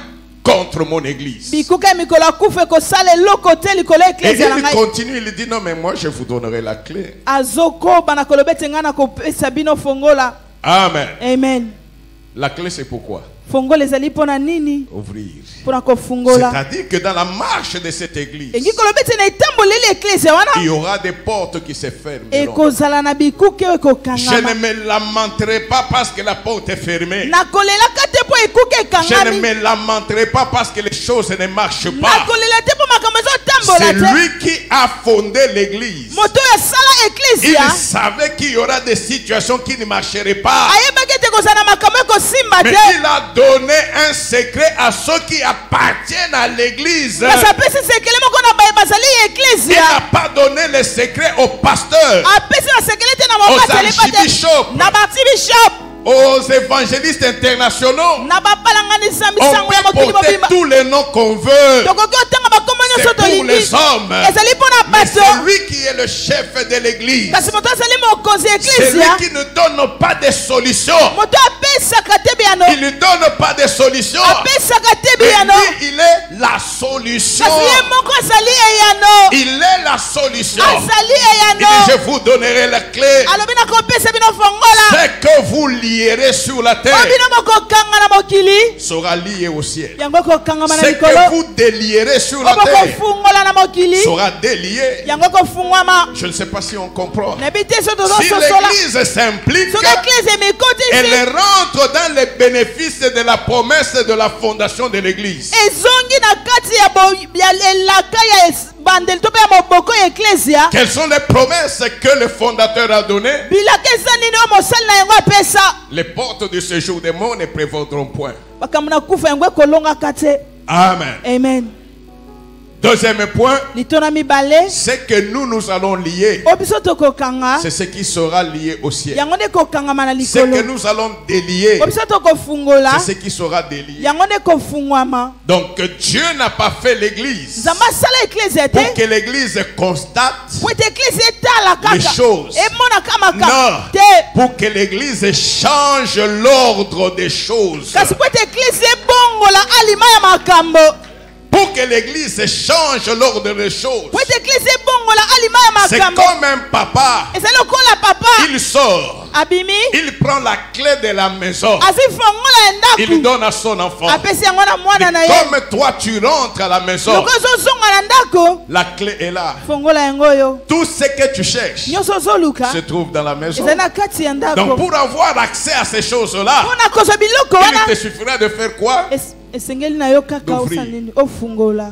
contre mon église. bikuka ya mikolo akufa ekosala eloko te likolo ya Et eklezia na il ngai continue, il dit: non, mais moi, je vous donnerai la clé. azokoba na koloba ete ngai nakopesa bino fongola Amen. amen La clé, c'est pourquoi? fongola ezali mpo na nini Ouvrir. mpo na kofungola C'est-à-dire que dans la marche de cette église, engi koloba ete na etamboleli eklezia wana il y aura des portes qui se ferment. ekozala na bikuke oyo Je ne ekokangama me lamenterai pas parce que la porte est fermée. nakolelaka te mpo ekuke Je ne ekangami me lamenterai pas parce que les choses ne marchent pas. nakolela te mpo makambo C'est ezotambola te lui qui a fondé l'église. moto oyo asala Il eklezia savait qu'il y aura des situations qui ne marcheraient pas. ayebaki ete kozala na makambo ekosimba Mais te il a donné un secret à ceux qui appartiennent à l'église. kasi apesi sekele moko na baye bazali ya Il eklezia n'a pas donné le secret aux pasteurs, apesi basekele te na mobateli pa te archibishops, na baarchibishop aux évangélistes internationaux. na bapalanganisa On misango ya peut mokili porter mobimba tous les noms qu'on veut. tokoki otanga bakombo C'est nyonso pour tolingi les hommes. ezali mpo na Mais bato c'est lui qui est le chef de l'église. kasi moto azali mokonzi ya C'est lui eklezia qui ne donne pas de solution. moto apesaka te biyano Il ne donne pas de solution. apesaka te Mais biyano lui, il est la solution. kasi ye moko azali eyano Il est la solution. azali Il dit: eyano je vous donnerai la clé. alobi nakopesa bino fongola Ce que vous lierez sur la oyo terre bino bokokanga na mokili sera lié au ciel. yango ekokangama na Ce likolo que vous délierez sur la oyo terre bokofungola na mokili sera délié. yango ekofungwama Je ne sais pas si on comprend. nayebi te so Si tozososola l'église s'implique, soki eklise emikotisi elle rentre dans les bénéfices de la promesse de la fondation de l'église. ezongi na kati ya elaka ya bandeli to mpe ya moboko ya eklezia Quelles sont les promesses que le fondateur a données? bilaka eza nini oyo mosali na yango apesa Les portes du séjour des morts ne prévaudront point. makambo na kufa yango ekolongaka te Amen. amen Deuxième point, litona mibale ce que nous allons lier, oyo biso tokokanga c'est ce qui sera lié au ciel. yango nde ekokangama na Ce que likolo nous allons délier, oyo biso tokofungola c'est ce qui sera délié. yango nde ekofungwama Donc Dieu n'a pas fait l'église nzambe asala eklezia te pour que l'église constate po ete eklezia etala les kaka choses. emonaka Non, makambo te pour que l'église change l'ordre des choses. kasi po ete eklezia ebongola alima ya makambo Pour que l'église change l'ordre des choses. po ete eklezia ebongola alima ya C'est makambo comme un papa. ezali lokola papa Il sort, abimi il prend la clé de la maison, azwi fongola ya il ndako donne à son enfant. apesi yango na mwana na Et ye comme toi tu rentres à la maison, loko ozozonga na ndako la clé est là. fongola yango oyo Tout ce que tu cherches nyonso ozoluka se trouve dans la maison. ezali na kati ya Donc ndako pour avoir accès à ces choses-là, mpo na kozwa biloko il wana te suffirait de faire quoi? esengeli na yo kaka D'ouvrir. osa nini ofungola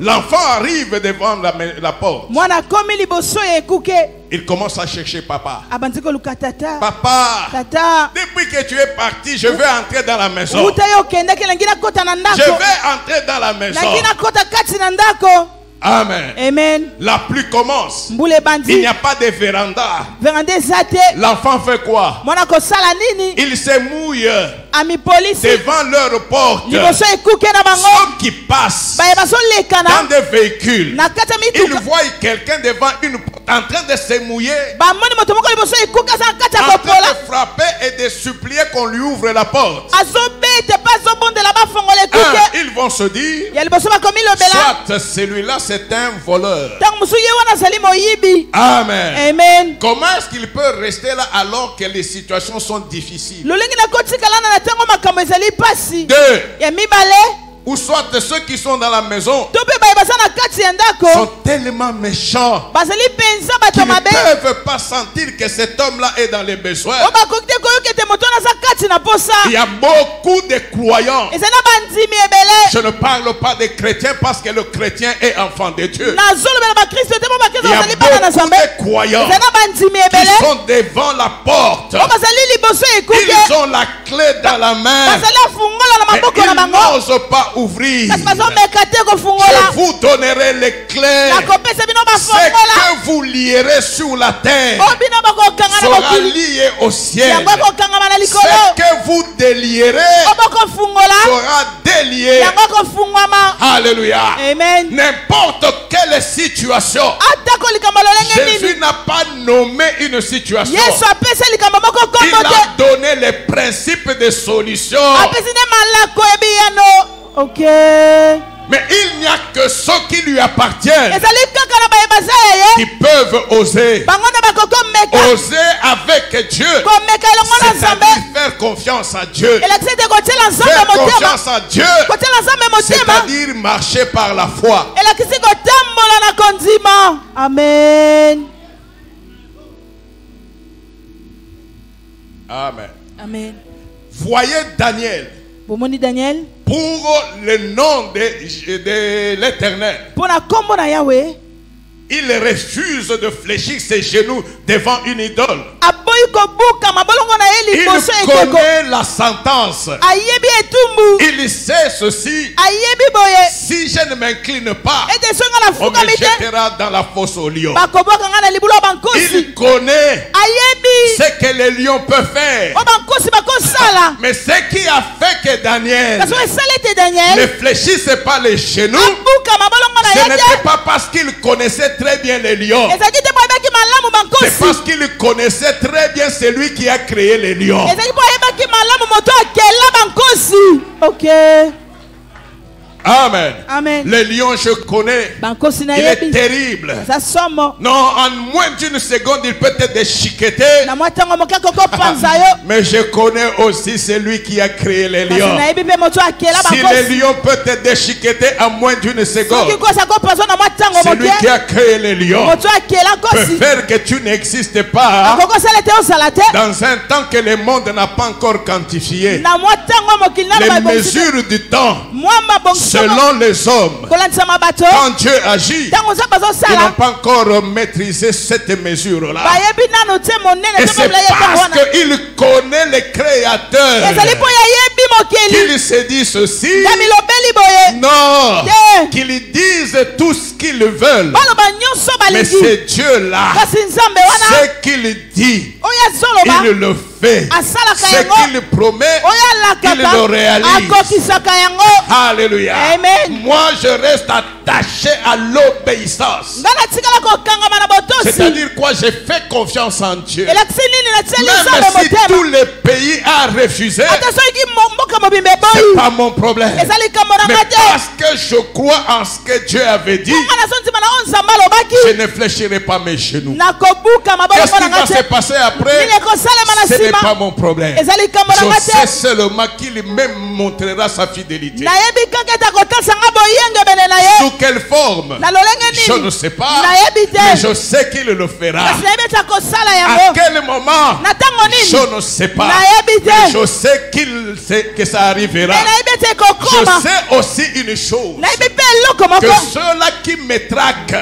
L'enfant arrive devant la porte. Mwana komi liboso ya ekuke. Il commence à chercher papa. Abandi koluka tata. Papa, Tata. depuis que tu es parti, je vais entrer dans la maison. Uta yo kende ke langina kota na ndako. Je vais entrer dans la maison. Langina kota kati na ndako. Amen. Amen. La pluie commence. Mbule bandi. Il n'y a pas de véranda. Véranda zate. L'enfant fait quoi? Mwana ko sala nini? Il se mouille Ami police. devant leur porte. Liboso ekuke na bango. Ceux qui passent Baye baso lekana. dans des véhicules, Na kata ils mituka. voient quelqu'un devant une porte en train de se mouiller, Ba moni moto moko liboso ekuke sa kata en train kopola. de frapper et de supplier qu'on lui ouvre la porte. Azobete pas zobonde la ba fongole ekuke. Ils vont se dire, Ya liboso ba komi lobela. soit celui-là c'est un voleur. Tangu musu ye wana sali moyibi. Amen. Amen. Comment est-ce qu'il peut rester là alors que les situations sont difficiles? Lolingi na kotika lana na tango makambo ezali pasi. Deux, Ya mibale. ou soit ceux qui sont dans la maison Tope baye basa na kati ya ndako. sont tellement méchants Bazali penza qu'ils bato ne mabe. peuvent pas sentir que cet homme-là est dans les besoins. Oba kokite koyoke te moto na sa kati na posa. Il y a beaucoup de croyants. Ezana bandimi ebele. Je ne parle pas des chrétiens parce que le chrétien est enfant de Dieu. Na zolo bela ba Kristo te mo ba Kristo Il y a bazali bana na beaucoup sambe. de croyants Ezana bandimi qui ebele. sont devant la porte. O bazali liboso ekuke. Ils ont la clé dans la main. Bazali afungola na Mais maboko na ils bango. n'osent pas ouvrir. Kasi bazomeka te Je kofungola. vous donnerai les clés. Nakopesa bino Ce bafongola. que vous lierez sur la terre O bino bakokanga na sera mokili. lié au ciel. Yango kokanga na Ce likolo. que vous délierez O bakofungola. sera délié. Yango kofungwama. Alléluia. Amen. N'importe quelle situation, Atako likambo lolenge nini. Jésus n'a pas nommé une situation. Yesu apesa likambo moko Il kombo te. a donné les principes de solution. Apesi ne malako ebiyano. Ok. Mais il n'y a que ceux qui lui appartiennent Ezali kaka na baye bazaya qui ye. peuvent oser. Bango na bakoko meka. Oser avec Dieu. Komeka elongo na nzambe. C'est-à-dire faire confiance à Dieu. Elakisi te kotiela nzambe Faire motema. confiance à Dieu. Kotiela nzambe motema. C'est-à-dire marcher par la foi. Elakisi kotambola na kondima. Amen. Amen. Amen. Voyez Daniel. Bomoni Daniel. Pour le nom de l'Éternel, Pona kombo na Yahweh. il refuse de fléchir ses genoux devant une idole. Aboyi kobuka mabolongo na ye Il liboso ekeko. connaît la sentence. Ayebi etumbu. Il sait ceci. Ayebi boye. Si je ne m'incline pas, Ete songa na on fuka me mite. jettera dans la fosse au lion. Bakoboka nga na libulo bankosi. Il connaît Ayebi. ce que les lions peuvent faire. O bankosi bakosala. Mais ce qui a fait que Daniel Kasi esala ete ne Daniel. fléchissait pas les genoux, Abuka mabolongo na ce ye n'était te. pas parce qu'il connaissait très bien les lions. Ezaki te po ayebaki malamu C'est bankosi. parce qu'il connaissait très bien celui qui a créé les lions. Ezaki po ayebaki malamu moto akela bankosi. Ok. Amen. Amen. Les lions, je connais. Bankosi na Il est yebi. terrible. Za somo. Non, en moins d'une seconde, il peut te déchiqueter. Na mwatango moke koko panza yo. Mais je connais aussi celui qui a créé les Kasi lions. na yebi pe moto akela Si les bankosi. lions peuvent te déchiqueter en moins d'une Soki seconde, kosa ko panza na mwatango celui qui moke. a créé les lions Moto akela peut kosi. faire que tu n'existes pas Akoko sala te osala te. dans un temps que le monde n'a pas encore quantifié. Na mwatango mokili na Les ba bongi. mesures du temps, Mwamba bongi. selon les hommes, Kolandisa mabato. quand Dieu agit, Tango za bazo ils n'ont sala. pas encore maîtrisé cette mesure-là. Bayebi nano te monene Et te c'est mobla ye parce wana. qu'il connaît le Créateur Ezali po ya yebi mokili. qu'il se dit ceci. Ya milobeli boye. Non, Yeah. qu'ils disent tout ce qu'ils veulent. Baloba nyonso Mais balingi. c'est Dieu-là. Kasi nzambe wana. Ce qu'il dit, Oya zoloba. il le fait. Asalaka Ce yango. qu'il promet, Oya il le lakaka. réalise. Akokisaka yango. Alléluia. Amen. Moi, je reste attaché à l'obéissance. Ngana tikala kokangama na botosi. C'est-à-dire quoi? J'ai fait confiance en Dieu. Elakisi nini na tieli Même nzambe si motema. tout le pays a refusé, Ata soki mboka mobimbe c'est boyi. pas mon problème. Ezali kambo na Mais ngate. parce que je crois en ce que Dieu avait dit, Ngana so ntima na o nzambe alobaki. je ne fléchirai pas mes genoux. Nakobuka Qu'est-ce mabolongo qui na va se ngate. passer après? Nini ekosalema na Ce n'est pas nsima. mon problème. Ezali kambo na Je sais ngate. seulement qu'il me montrera sa fidélité. Nayebi kaka ete akotalisa nga boyenge bene na ye. Sous quelle forme? Na lolenge Je nini. ne sais pas. Nayebi te. Mais je sais qu'il le fera. Kasi nayebi ete akosala À yango. quel moment? Na ntango nini. Je ne sais pas. Nayebi te. Mais je sais que ça arrivera. Je sais aussi une chose. Que ceux-là qui me traquent,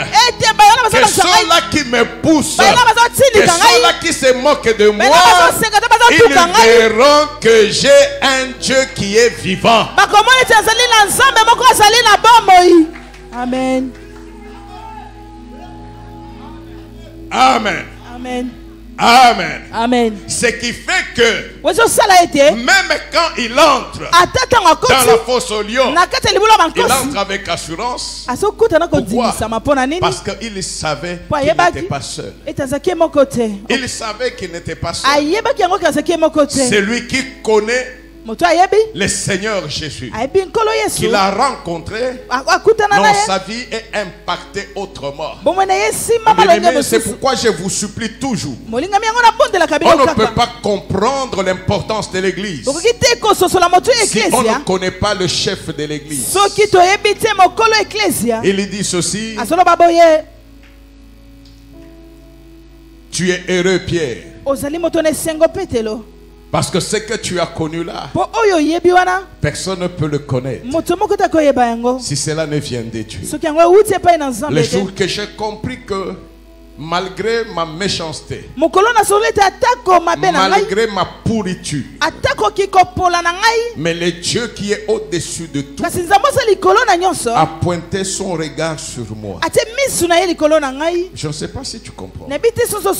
que ceux-là qui me poussent, que ceux-là qui se moquent de moi, ils verront que j'ai un Dieu qui est vivant. Amen. Amen. Amen. Amen. Amen. Ce qui fait que même quand il entre dans la fosse au lion, il entre avec assurance. Pourquoi? Parce qu'il savait qu'il n'était pas seul. Il savait qu'il n'était pas seul. C'est lui qui connaît le Seigneur Jésus, qu'il a rencontré, dont sa vie est impactée autrement. C'est pourquoi je vous supplie toujours. On ne peut pas comprendre l'importance de l'église si on ne connaît pas le chef de l'église. Il dit ceci: tu es heureux, Pierre, parce que ce que tu as connu là, personne ne peut le connaître si cela ne vient de Dieu. Le jour que j'ai compris que malgré ma méchanceté, malgré ma pourriture, mais le Dieu qui est au-dessus de tout a pointé son regard sur moi. Je ne sais pas si tu comprends.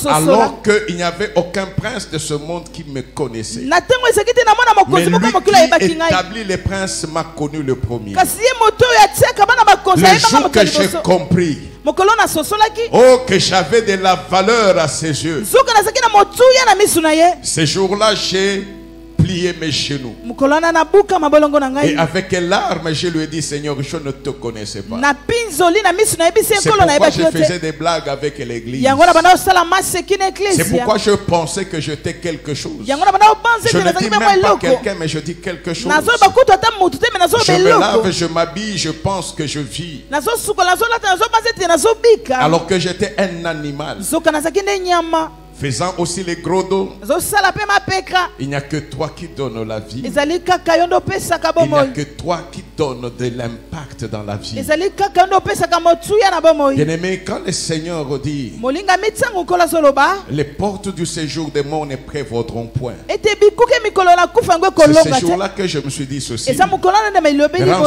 Alors qu'il n'y avait aucun prince de ce monde qui me connaissait, mais lui qui établit les princes m'a connu le premier. Le jour que j'ai compris, oh, que j'avais de la valeur à ses yeux, ce jour-là j'ai plié mes genoux et avec larmes je lui ai dit: Seigneur, je ne te connaissais pas. C'est pourquoi je faisais des blagues avec l'église. C'est pourquoi je pensais que j'étais quelque chose. Je ne dis même pas quelqu'un, mais je dis quelque chose. Je me lave, je m'habille, je pense que je vis, alors que j'étais un animal, faisant aussi les gros dos. Il n'y a que toi qui donnes la vie. Il n'y a que toi qui donnes de l'impact dans la vie. Bien-aimé, quand le Seigneur dit: les portes du séjour des morts ne prévaudront point, c'est ce jour-là que je me suis dit ceci: rang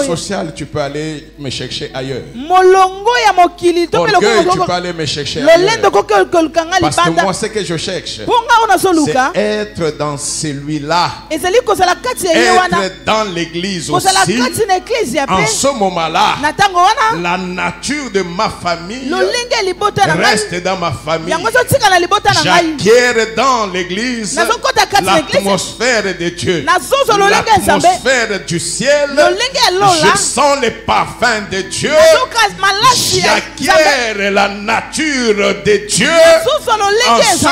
social, tu peux aller me chercher ailleurs. Orgueil, tu peux aller me chercher ailleurs. Parce que moi, ce que je cherche, c'est être dans celui-là, être dans l'église aussi. En ce moment-là, la nature de ma famille reste dans ma famille. J'acquiers dans l'église l'atmosphère de Dieu, l'atmosphère du ciel. Je sens les parfums de Dieu. J'acquiers la nature de Dieu.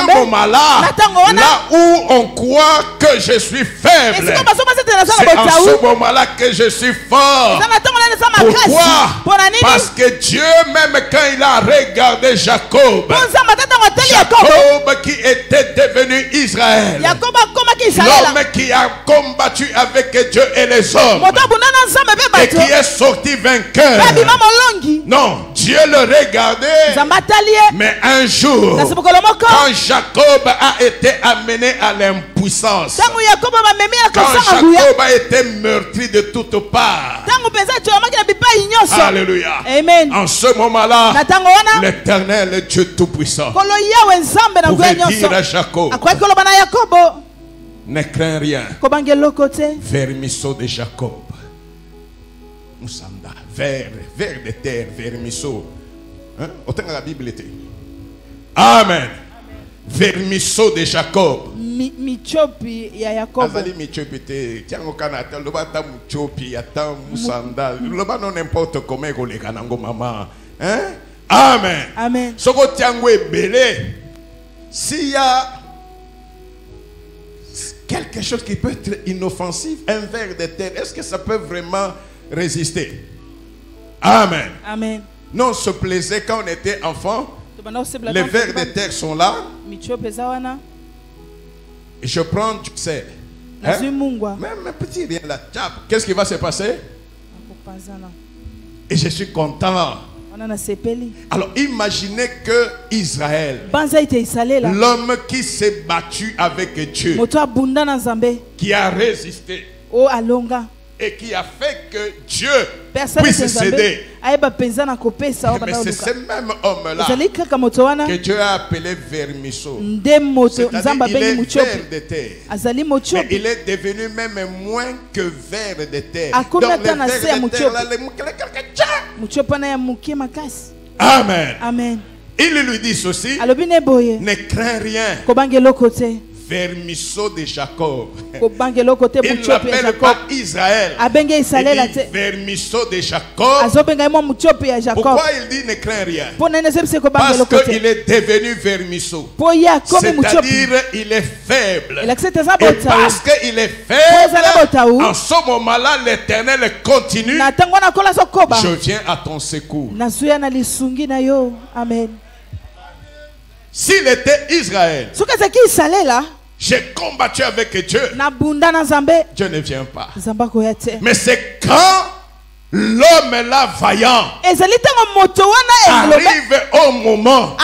En ce moment-là, là où on croit que je suis faible, c'est en ce moment-là que je suis fort. Pourquoi? Parce que Dieu, même quand il a regardé Jacob, Jacob qui était devenu Israël, l'homme qui a combattu avec Dieu et les hommes et qui est sorti vainqueur. Non, Dieu le regardait. Mais un jour, quand Jacob a été amené à l'impuissance, quand Jacob a été meurtri de toutes parts, alléluia, en ce moment-là, l'Éternel Dieu Tout-Puissant pouvait dire à Jacob: ne crains rien, vermisseau de Jacob. Moussanda, vers de terre, vermisseau. Autant que la Bible était. Amen. Vermisseau de Jacob. Michopi ya Yakobo. Azali michopi te. Tiango kanata loba ta michopi ya ta musanda. Loba non n'importe comment ko le kanango mama. Hein? Amen. Amen. Soko tiango ebele. S'il y a quelque chose qui peut être inoffensif, un ver de terre, est-ce que ça peut vraiment résister? Amen. Amen. Nous on se plaisait quand on était enfant. Les vers de terre sont là. Et je prends du sel. Même un petit rien là. Qu'est-ce qui va se passer? Et je suis content. Alors imaginez que Israël, l'homme qui s'est battu avec Dieu, qui a résisté et qui a fait que Dieu puisse céder. Mais c'est ce même homme-là que Dieu a appelé vermisseau. C'est-à-dire il est vert de terre. Mais il est devenu même moins que vert de terre. Donc le vert de terre là, Amen. Amen. Il lui dit ceci: ne crains rien. Vermisseau de Jacob. Il ne l'appelle pas Israël. Il dit vermisseau de Jacob. Pourquoi il dit ne crains rien? Parce qu'il est devenu vermisseau. C'est-à-dire il est faible. Et parce qu'il est faible, en ce moment-là, l'Éternel continue. Je viens à ton secours. S'il était Israël, j'ai combattu avec Dieu, Dieu ne vient pas. Mais c'est quand l'homme là vaillant arrive au moment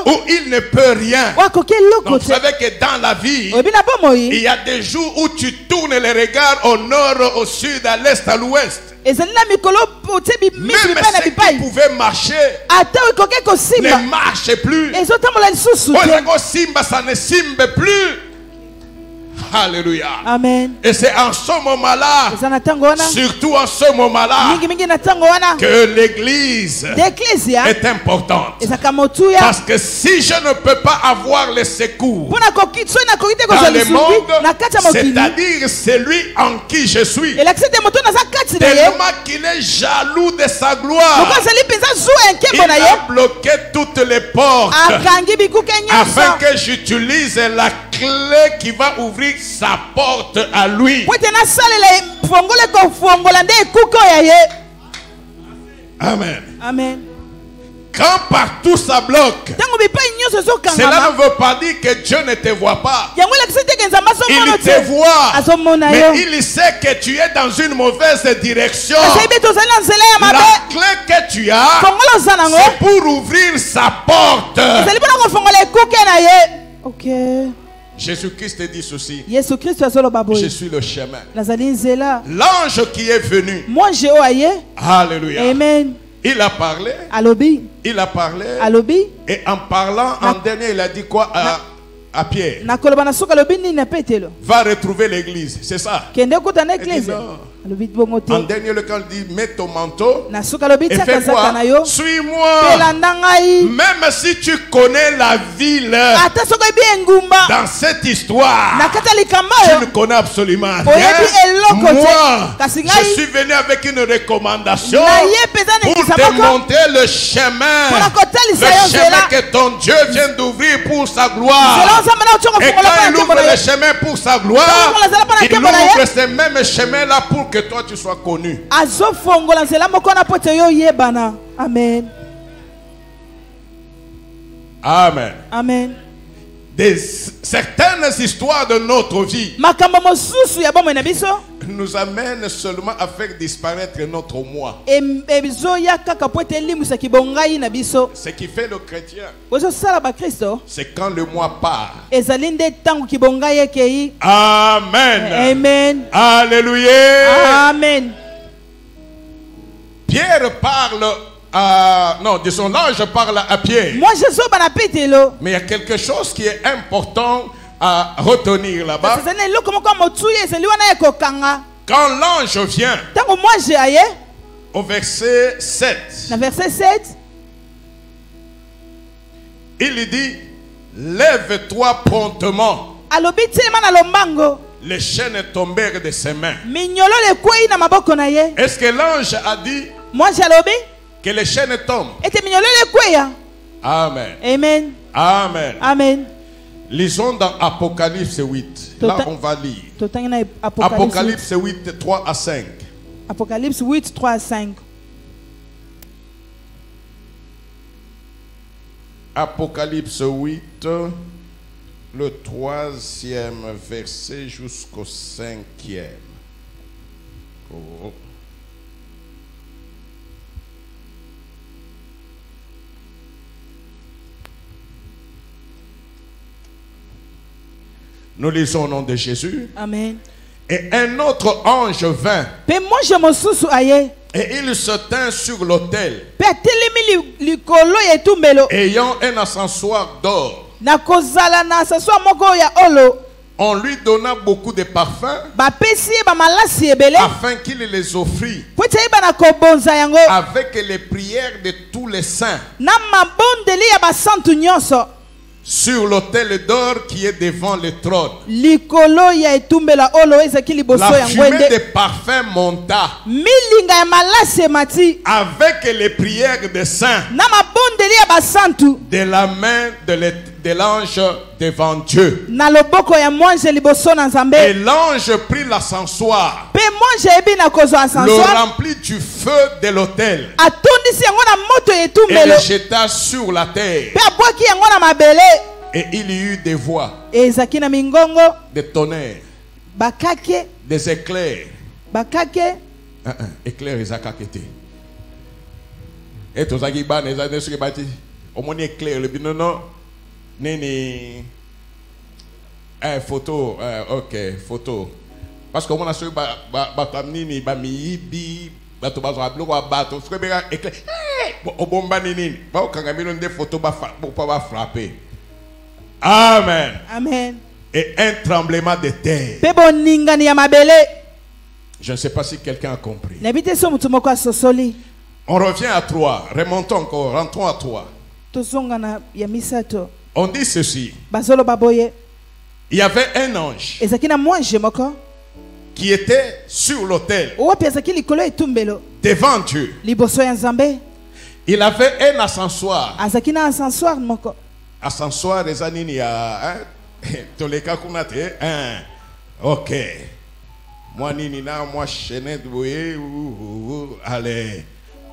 où il ne peut rien. Donc vous savez que dans la vie, il y a des jours où tu tournes les regards au nord, au sud, à l'est, à l'ouest. Même ceux qui pouvaient marcher ne marchent plus. Ça ne simbe plus. Alléluia. Amen. Et c'est en ce moment-là, surtout en ce moment-là, que l'église est importante. Parce que si je ne peux pas avoir le secours dans le monde, c'est-à-dire celui en qui je suis, tellement qu'il est jaloux de sa gloire, il a bloqué toutes les portes afin que j'utilise la clé qui va ouvrir sa porte à lui. Amen. Amen. Quand partout ça bloque, cela ne veut pas dire que Dieu ne te voit pas. Il te voit, mais il sait que tu es dans une mauvaise direction. La clé que tu as, c'est pour ouvrir sa porte. Ok. Jésus-Christ dit ceci: je suis le chemin. L'ange qui est venu, alléluia, amen, il a parlé. Il a parlé. Et en parlant, en dernier, il a dit quoi à Pierre? Va retrouver l'église. C'est ça. Il dit non. En dernier, le camp dit: mets ton manteau et fais quoi? Suis-moi. Même si tu connais la ville, dans cette histoire, tu ne connais absolument rien. Moi, je suis venu avec une recommandation pour te montrer le chemin. Le chemin que ton Dieu vient d'ouvrir pour sa gloire. Et quand il ouvre le chemin pour sa gloire, il ouvre ce même chemin-là pour que toi tu sois connu. Amen. Amen. Certaines histoires de notre vie nous amènent seulement à faire disparaître notre moi. Ce qui fait le chrétien, c'est quand le moi part. Amen. Amen. Alléluia. Amen. Pierre parle. Non, disons, l'ange parle à Pierre. Mais il y a quelque chose qui est important à retenir là-bas. Quand l'ange vient, au verset 7, il dit: lève-toi promptement. Les chaînes tombèrent de ses mains. Est-ce que l'ange a dit que les chaînes tombent? Amen. Amen. Amen. Amen. Lisons dans Apocalypse 8. Là, on va lire. Apocalypse 8, 3 à 5. Apocalypse 8, 3 à 5. Apocalypse 8, le 3e verset jusqu'au 5e. Oh. Nous lisons au nom de Jésus. Amen. Et un autre ange vint. Pe moi je me susu aye. Et il se tint sur l'autel, Pe atelemi likolo ya etumbelo. ayant un ascensoir d'or. Na kozala na asaswa moko ya olo. On lui donna beaucoup de parfums Ba pesi ba malasi ebele. afin qu'il les offrit Po tsayi ba na kobonza yango. avec les prières de tous les saints Na mabondeli ya ba santu nyonso. sur l'autel d'or qui est devant le trône. Likolo ya etumbela olo ezaki liboso La ya fumée ngwende. des parfums monta Milinga ya malasi mati. avec les prières des saints Na mabondeli ya ba santu. de la main de l'ange devant Dieu. Na loboko ya mwanje liboso na Et Nzambe. l'ange prit l'ascensoir, Pe mwanje ebi na kozwa le ascenseur. remplit du feu de l'autel Atondisi yango na moto ya et etumbelo. le jeta sur la terre. Pe abwaki yango na mabele. Et il y eut des voix, Ezaki na mingongo. des tonnerres, Bakake. des éclairs. Bakake. Éclairs, ils ont caqueté. Et tous les gens qui ont été bâtis, au moins éclair, le non, non, nini, photo, ok, photo. Parce que on a su batamini, bamibi, bato bazablo, bato, ce que bien éclair, au bomba nini, bah au kangamino des photos, pour pas frapper. Amen. Amen. Et un tremblement de terre. Pe boningani ya mabele. Je ne sais pas si quelqu'un a compris. Nabite so mutu moko asosoli. On revient à 3. Remontons encore. Rentrons à 3. Tozonga na ya misato. On dit ceci. Bazolo baboye. Il y avait un ange Ezaki na mwanje moko. qui était sur l'autel Owapi ezaki likolo etumbelo. devant Dieu. Liboso ya Nzambe. Il avait un ascensoir. Azaki na ascenseur moko. Ascensoir des années à Toleka Kunate. Ok. Moi nini na moi chenet boye allez.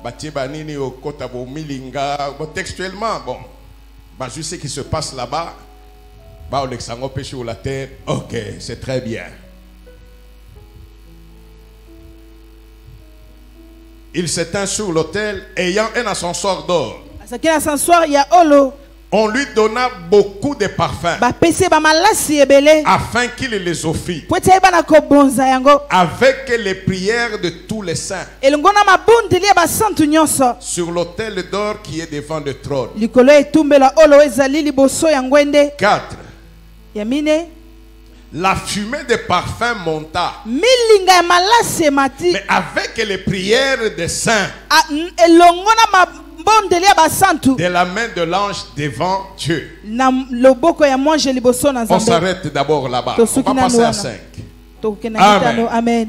Batiba nini au kota bo milinga. Bon textuellement bon. Bah je sais ce qui se passe là-bas. Bah on l'exango pêche sur la terre. Ok, c'est très bien. Il s'éteint sur l'autel ayant un ascenseur d'or. Azaki na ascenseur ya olo. On lui donna beaucoup de parfums Ba pesi ba malasi ebele. afin qu'il les offrit Po tsayi ba na kobonza yango. avec les prières de tous les saints Elongo na mabondeli ya ba santu nyonso. sur l'autel d'or qui est devant le trône. Likolo etumbela olo ezali liboso ya ngwende. 4. Ya mine. La fumée des parfums monta, Milinga ya malasi mati. mais avec les prières des saints Elongo na mabondeli ya ba santu. de la main de l'ange devant Dieu. Na loboko ya mwanje liboso na On Nzambe. s'arrête d'abord là-bas. On va passer à 5. Tokena Amen. mitano. Amen.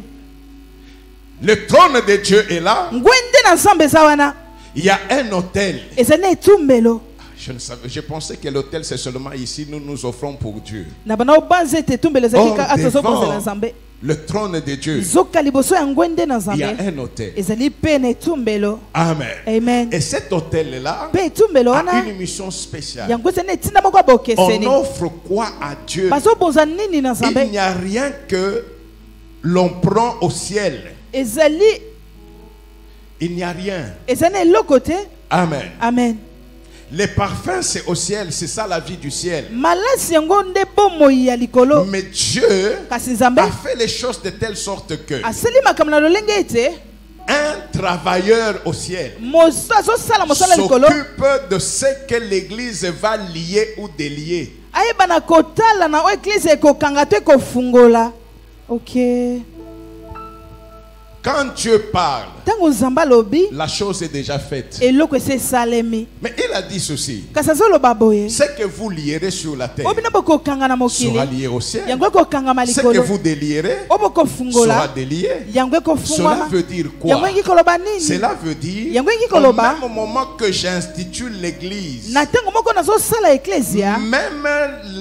Le trône de Dieu est là. Ngwende na Nzambe eza wana. Il y a un autel. Ezali na etumbelo. Je pensais que l'autel c'est seulement ici, nous nous offrons pour Dieu. Na bana obanze ete etumbelo ezali Oh, ka atozobonzela devant Nzambe. le trône de Dieu, Zoka liboso ya ngwende na il y a Nzambe. un autel. Ezali pe na etumbelo. Amen. Amen. Et cet autel-là Pe etumbelo a wana. une mission spéciale. Yango ezali na etinda moko On abokeseni. offre quoi à Dieu? Bazobonza nini na Il Nzambe? n'y a rien que l'on prend au ciel. Ezali Il n'y a rien. ezali na eloko te. Amen. Amen. Les parfums, c'est au ciel. C'est ça la vie du ciel. Malasi yango nde bomoi ya likolo. Mais Dieu Kasi Nzambe a fait les choses de telle sorte que asali makambo na lolenge ete un travailleur au ciel azosala mosala likolo s'occupe de ce que l'église va lier ou délier. ayeba na kotala na o eglise ekokanga to ekofungola. Ok. Quand Dieu parle, Ntango Nzambe alobi la chose est déjà faite. eloko esi esalemi. Mais il a dit ceci: Kasi azoloba boye ce que vous lierez sur la terre o bino bokokanga na mokili sera lié au ciel. yango ekokangama Ce que likolo vous délierez o sera bokofungola délié. yango Cela ekofungwama. veut dire Yango quoi? engi koloba nini? Cela veut dire Yango engi au koloba même moment que j'institue l'église, na ntango moko nazosala eklesia même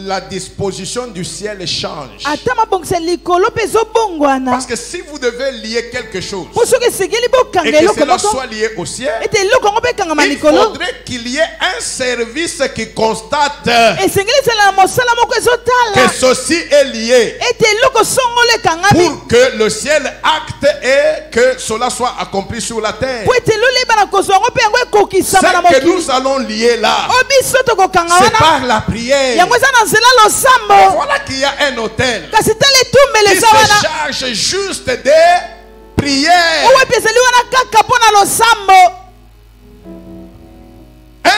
la disposition du ciel change. ata mabongisa likolo mpe ezobongwana. Parce que si vous devez lier quelque quelque chose pour ceux qui segeli bo et kangelo que cela komoko soit lié au ciel, ete loko ngobe kanga il malikolo faudrait qu'il y ait un service qui constate et segeli sala mosala moko que ezotala ceci est lié ete loko songole kangami pour que le ciel acte et que cela soit accompli sur la terre. po ete lole bana kozwa ngo pe yango ekokisama na Ce que mokili nous allons lier là, obiso tokokanga c'est wana par la prière. yango eza na nzela losambo Voilà qu'il y a un hôtel kasi tala etumbelo qui eza se wana charge juste des prières. oyo epe ezali wana kaka mpo na losambo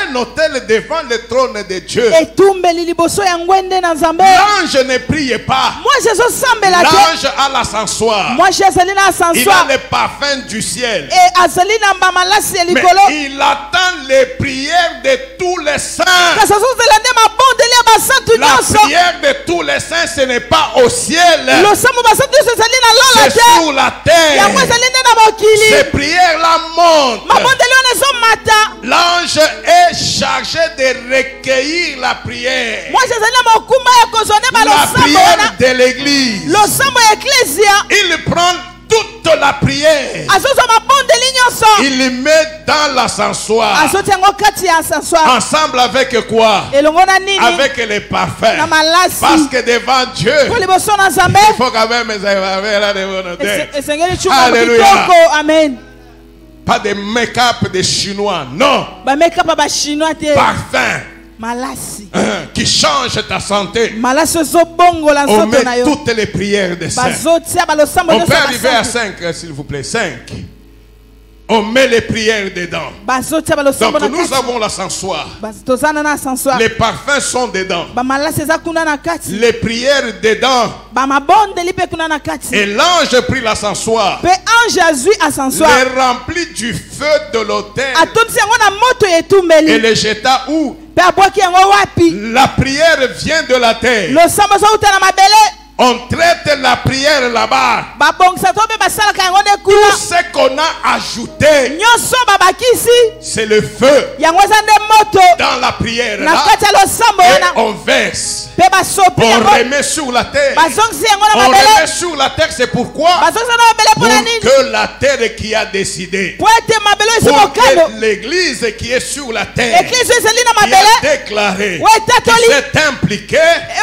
Un hôtel devant le trône de Dieu. etumbeli liboso ya ngwende na nzambe L'ange ne prie pas. mwasi ezosambela te L'ange a l'ascensoir. mwasi azali na Il a ascenseur le parfum du ciel. e azali na bamalasi ya Mais likolo il attend les prières de tous les saints. kasi azozela nde mabondeli ya basantu La nyonso prière de tous les saints, ce n'est pas au ciel. losambo basantu nyonso ezali na lola C'est te sur la yango terre. ezali nde na mokili Ces prières-là montent. mabondeli wana ezomata L'ange est chargé de recueillir la prière. mwasi ezali na mokuma ya kozwa nde La balosambo prière wana de l'église. losambo ya eklesia Il prend toute la prière. azozwa mabondeli nyonso Il le met dans l'ascensoir. azoti yango kati ya ascenseur Ensemble avec quoi? elongo na nini Avec les parfums. na malasi Parce que devant Dieu, po liboso na nzambe il faut quand même avoir la volonté. esengeli chunga Alléluia. kitoko amen Pas de make-up de chinois, non. bamekapa bachinois te Parfum malasi qui change ta santé. malasi ezobongola On nzoto na met yo toutes les prières des saints. bazotia balosambo On nyonso peut ya arriver à basantu 5, s'il vous plaît. 5. On met les prières dedans. bazotia balosambo Donc na nous kati avons l'ascensoir. tozana na ascenseur Les parfums sont dedans. bamalasi eza kuna na kati Les prières dedans. bamabondeli mpe kuna na kati Et l'ange prit l'ascensoir. mpe ange azwi ascenseur Les remplit du feu de l'autel. atondisi yango na moto ya Et etumbeli les jeta où? mpe abwaki yango wapi La prière vient de la terre. losambo ezouta na mabele On traite la prière là-bas. babongisa to mpe basalaka yango nde Tout kuna ce qu'on a ajouté, nyonso babakisi c'est le feu yango eza nde moto dans la prière na là. kati ya losambo Et wana on verse. mpe basopi On yango remet sur la terre. bazongisi yango na On remet mabele sur la terre, c'est pourquoi? bazongisa na mabele Pour mpona nini que la terre qui a décidé, po ete mabele esi pour mokano que l'église qui est sur la terre, eklise ezali na qui a mabele déclaré, oyo qui etatoli s'est impliqué,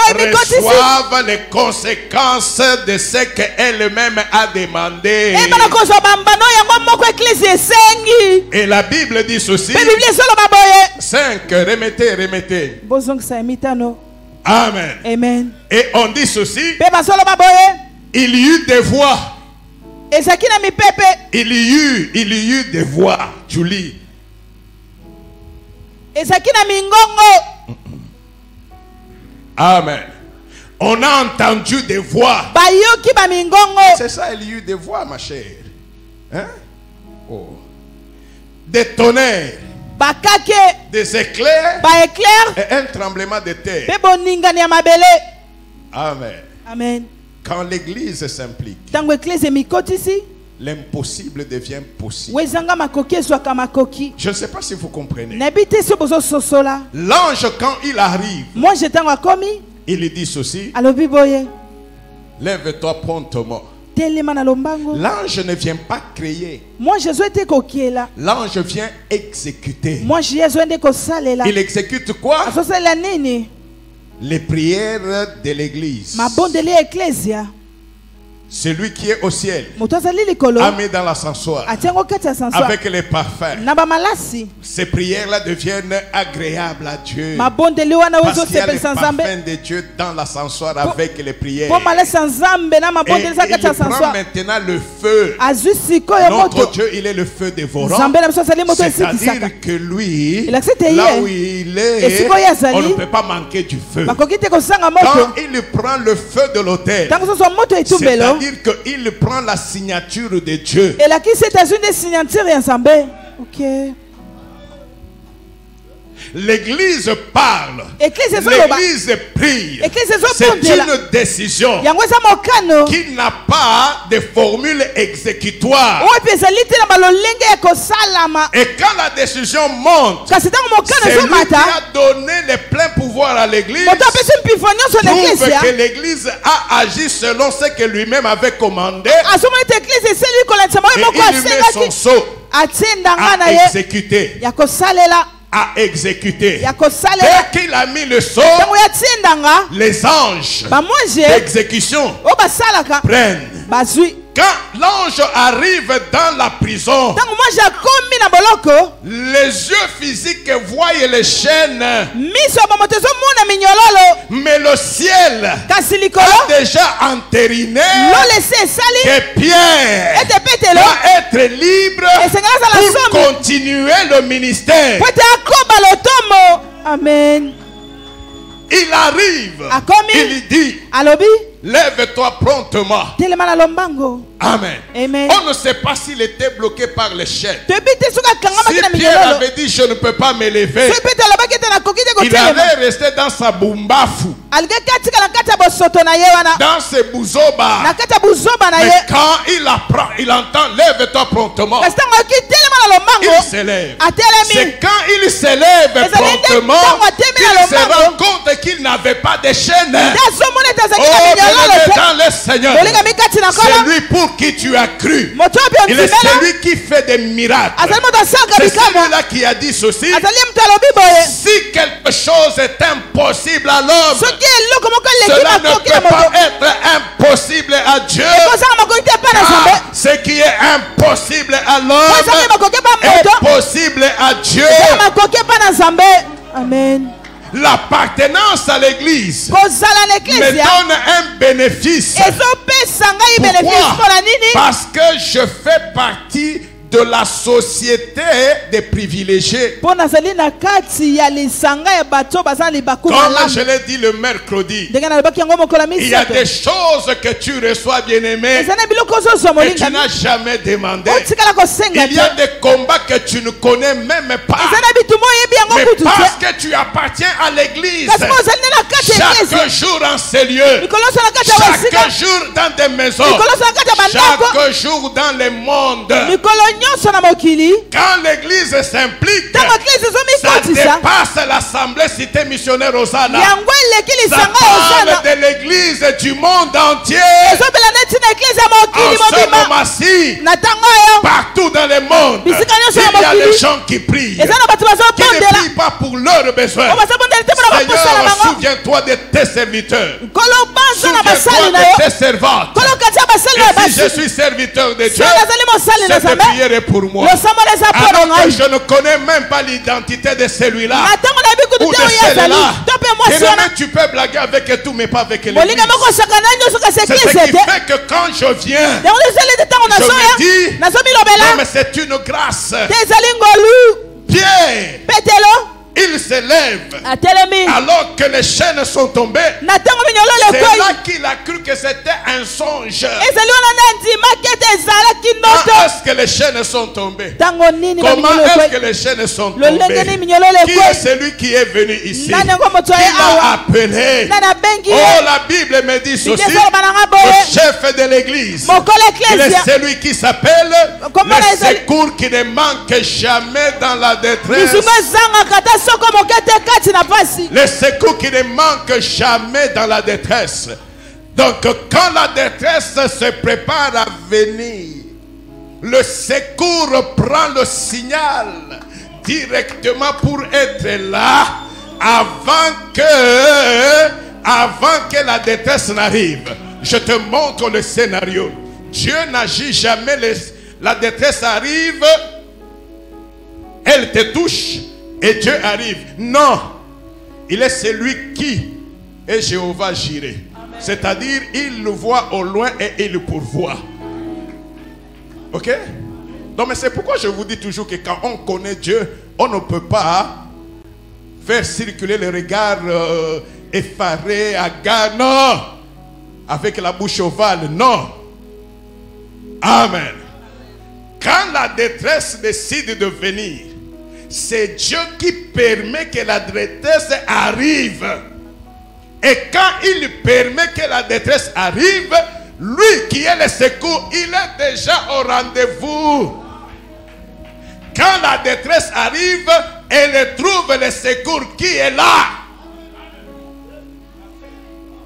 reçoivent les conséquences de ce qu'elle-même a demandé. ebana kozwa bambano yango moko eklise esengi Et la Bible dit ceci. mpe biblia ezoloba boye 5, remettez. bozongisa ya mitano Amen. amen Et on dit ceci. mpe bazoloba boye Il y eut des voix. ezalaki na mipepe Il y eut des voix. Tu lis. ezalaki na mingongo Amen. On a entendu des voix. bayoki bamingongo C'est ça, il y eut des voix, ma chère. Hein? Oh. Des tonnerres, bakake des éclairs baéclair et un tremblement de terre. mpe boningani ya mabele Amen. amen Quand l'église s'implique, ntango eklise emikotisi l'impossible devient possible. wezanga makoki ezwaka makoki Je ne sais pas si vous comprenez. nayebi te so bozososola L'ange, quand il arrive, mwanje ntango akomi il lui dit ceci. alobi boye Lève-toi promptement. telema na lombango L'ange ne vient pas créer. mwanje ezwa ete kokiela L'ange vient exécuter. mwanje ye ezwa nde kosalela Il exécute quoi? azosalela nini Les prières de l'église. mabondeli ya eklesia Celui qui est au ciel moto azali likolo a mis dans l'ascenseur atia yango kati ya ascenseur avec les parfums. na bamalasi Ces prières-là deviennent agréables à Dieu. mabondeli wana oyo Parce qu'il y a les ezosepelisa nzambe parfums de Dieu dans l'ascenseur avec les prières. mpo malasi ya nzambe na Et mabondeli eza kati ya il prend ascenseur maintenant le feu. azwi sikoyo Notre moto Dieu, il est le feu dévorant. nzambe na biso azali moto esikisaka C'est-à-dire que lui, Il accepte là hier. où il Et est, si quoi, Yazali? on ne peut pas manquer du feu. bakoki te kosanga Quand moto il prend le feu de l'autel, ntango sozwa moto etumbelo c'est-à-dire qu'il prend la signature de Dieu. elakisi ete azwi nde signature ya nzambe ok L'église parle. Église ezoloba. L'église prie. Église C'est ezobondela. une décision yango eza mokano qui n'a pas de formule exécutoire. oyo mpe ezali te na balolenge ya kosalama Et quand la décision monte, kasi ntango mokano c'est lui qui ezomata a donné le plein pouvoir à l'église. moto apesi mpifo nyonso na Prouve eklesia que l'église a agi selon ce que lui-même avait commandé. asomoni ete eklise esili kolandisa il lui met son sceau à exécuter. À exécuter. Dès qu'il a mis le sceau, les anges d'exécution prennent. Quand l'ange arrive dans la prison, les yeux physiques voient les chaînes, mais le ciel a déjà entériné que Pierre doit être libre pour continuer le ministère. Amen. Il arrive, il dit, lève-toi promptement. Amen. Amen. On ne sait pas s'il était bloqué par les chaînes. Si Pierre avait dit je ne peux pas me lever, il allait rester dans sa bumbafu, dans ses bouzoba. Mais quand il apprend, il entend lève-toi promptement, il s'élève. C'est quand il s'élève promptement qu'il se rend compte qu'il n'avait pas de chaînes. Oh, bien-aimé dans le Seigneur, c'est lui pour qui tu as cru. Il est celui qui fait des miracles. C'est celui-là qui a dit ceci. Si quelque chose est impossible à l'homme, cela ne peut pas être impossible à Dieu. Ce qui est impossible à l'homme est possible à Dieu. Amen. L'appartenance à l'église me donne un bénéfice. Pourquoi? Parce que je fais partie de la société des privilégiés. Comme je l'ai dit le mercredi, il y a des choses que tu reçois, bien-aimé, et tu n'as jamais demandé. Il y a des combats que tu ne connais même pas. Mais parce que tu appartiens à l'église, chaque jour en ces lieux, chaque jour dans des maisons, chaque jour dans le monde, quand l'église s'implique, ça dépasse l'assemblée cité missionnaire Osana. Ça parle de l'église du monde entier. En ce moment-ci, partout dans le monde, il y a des gens qui prient, qui ne prient pas pour leurs besoins. Seigneur, souviens-toi de tes serviteurs, souviens-toi de tes servantes. Et si je suis serviteur de Dieu, cette prière est pour moi. Alors que je ne connais même pas l'identité de celui-là ou de celle-là. Tu peux blaguer avec tout, mais pas avec l'église. C'est ce qui fait que quand je viens, je me dis, non, mais c'est une grâce. Pierre, il s'élève alors que les chaînes sont tombées. C'est là qu'il a cru que c'était un songe. Quand est-ce que les chaînes sont tombées? Comment est-ce que les chaînes sont tombées? Qui est celui qui est venu ici? Qui l'a appelé? Oh, la Bible me dit ceci. Le chef de l'église, il est celui qui s'appelle le secours qui ne manque jamais dans la détresse. Le secours qui ne manque jamais dans la détresse. Donc quand la détresse se prépare à venir, le secours prend le signal directement pour être là avant que la détresse n'arrive. Je te montre le scénario. Dieu n'agit jamais. La détresse arrive, elle te touche et Dieu arrive. Non, il est celui qui est Jéhovah Jireh. C'est-à-dire, il le voit au loin et il le pourvoit. Ok? Donc, mais c'est pourquoi je vous dis toujours que quand on connaît Dieu, on ne peut pas faire circuler le regard effaré, hagard. Non! Avec la bouche ovale. Non! Amen. Quand la détresse décide de venir, c'est Dieu qui permet que la détresse arrive. Et quand il permet que la détresse arrive, lui qui est le secours, il est déjà au rendez-vous. Quand la détresse arrive, elle trouve le secours qui est là.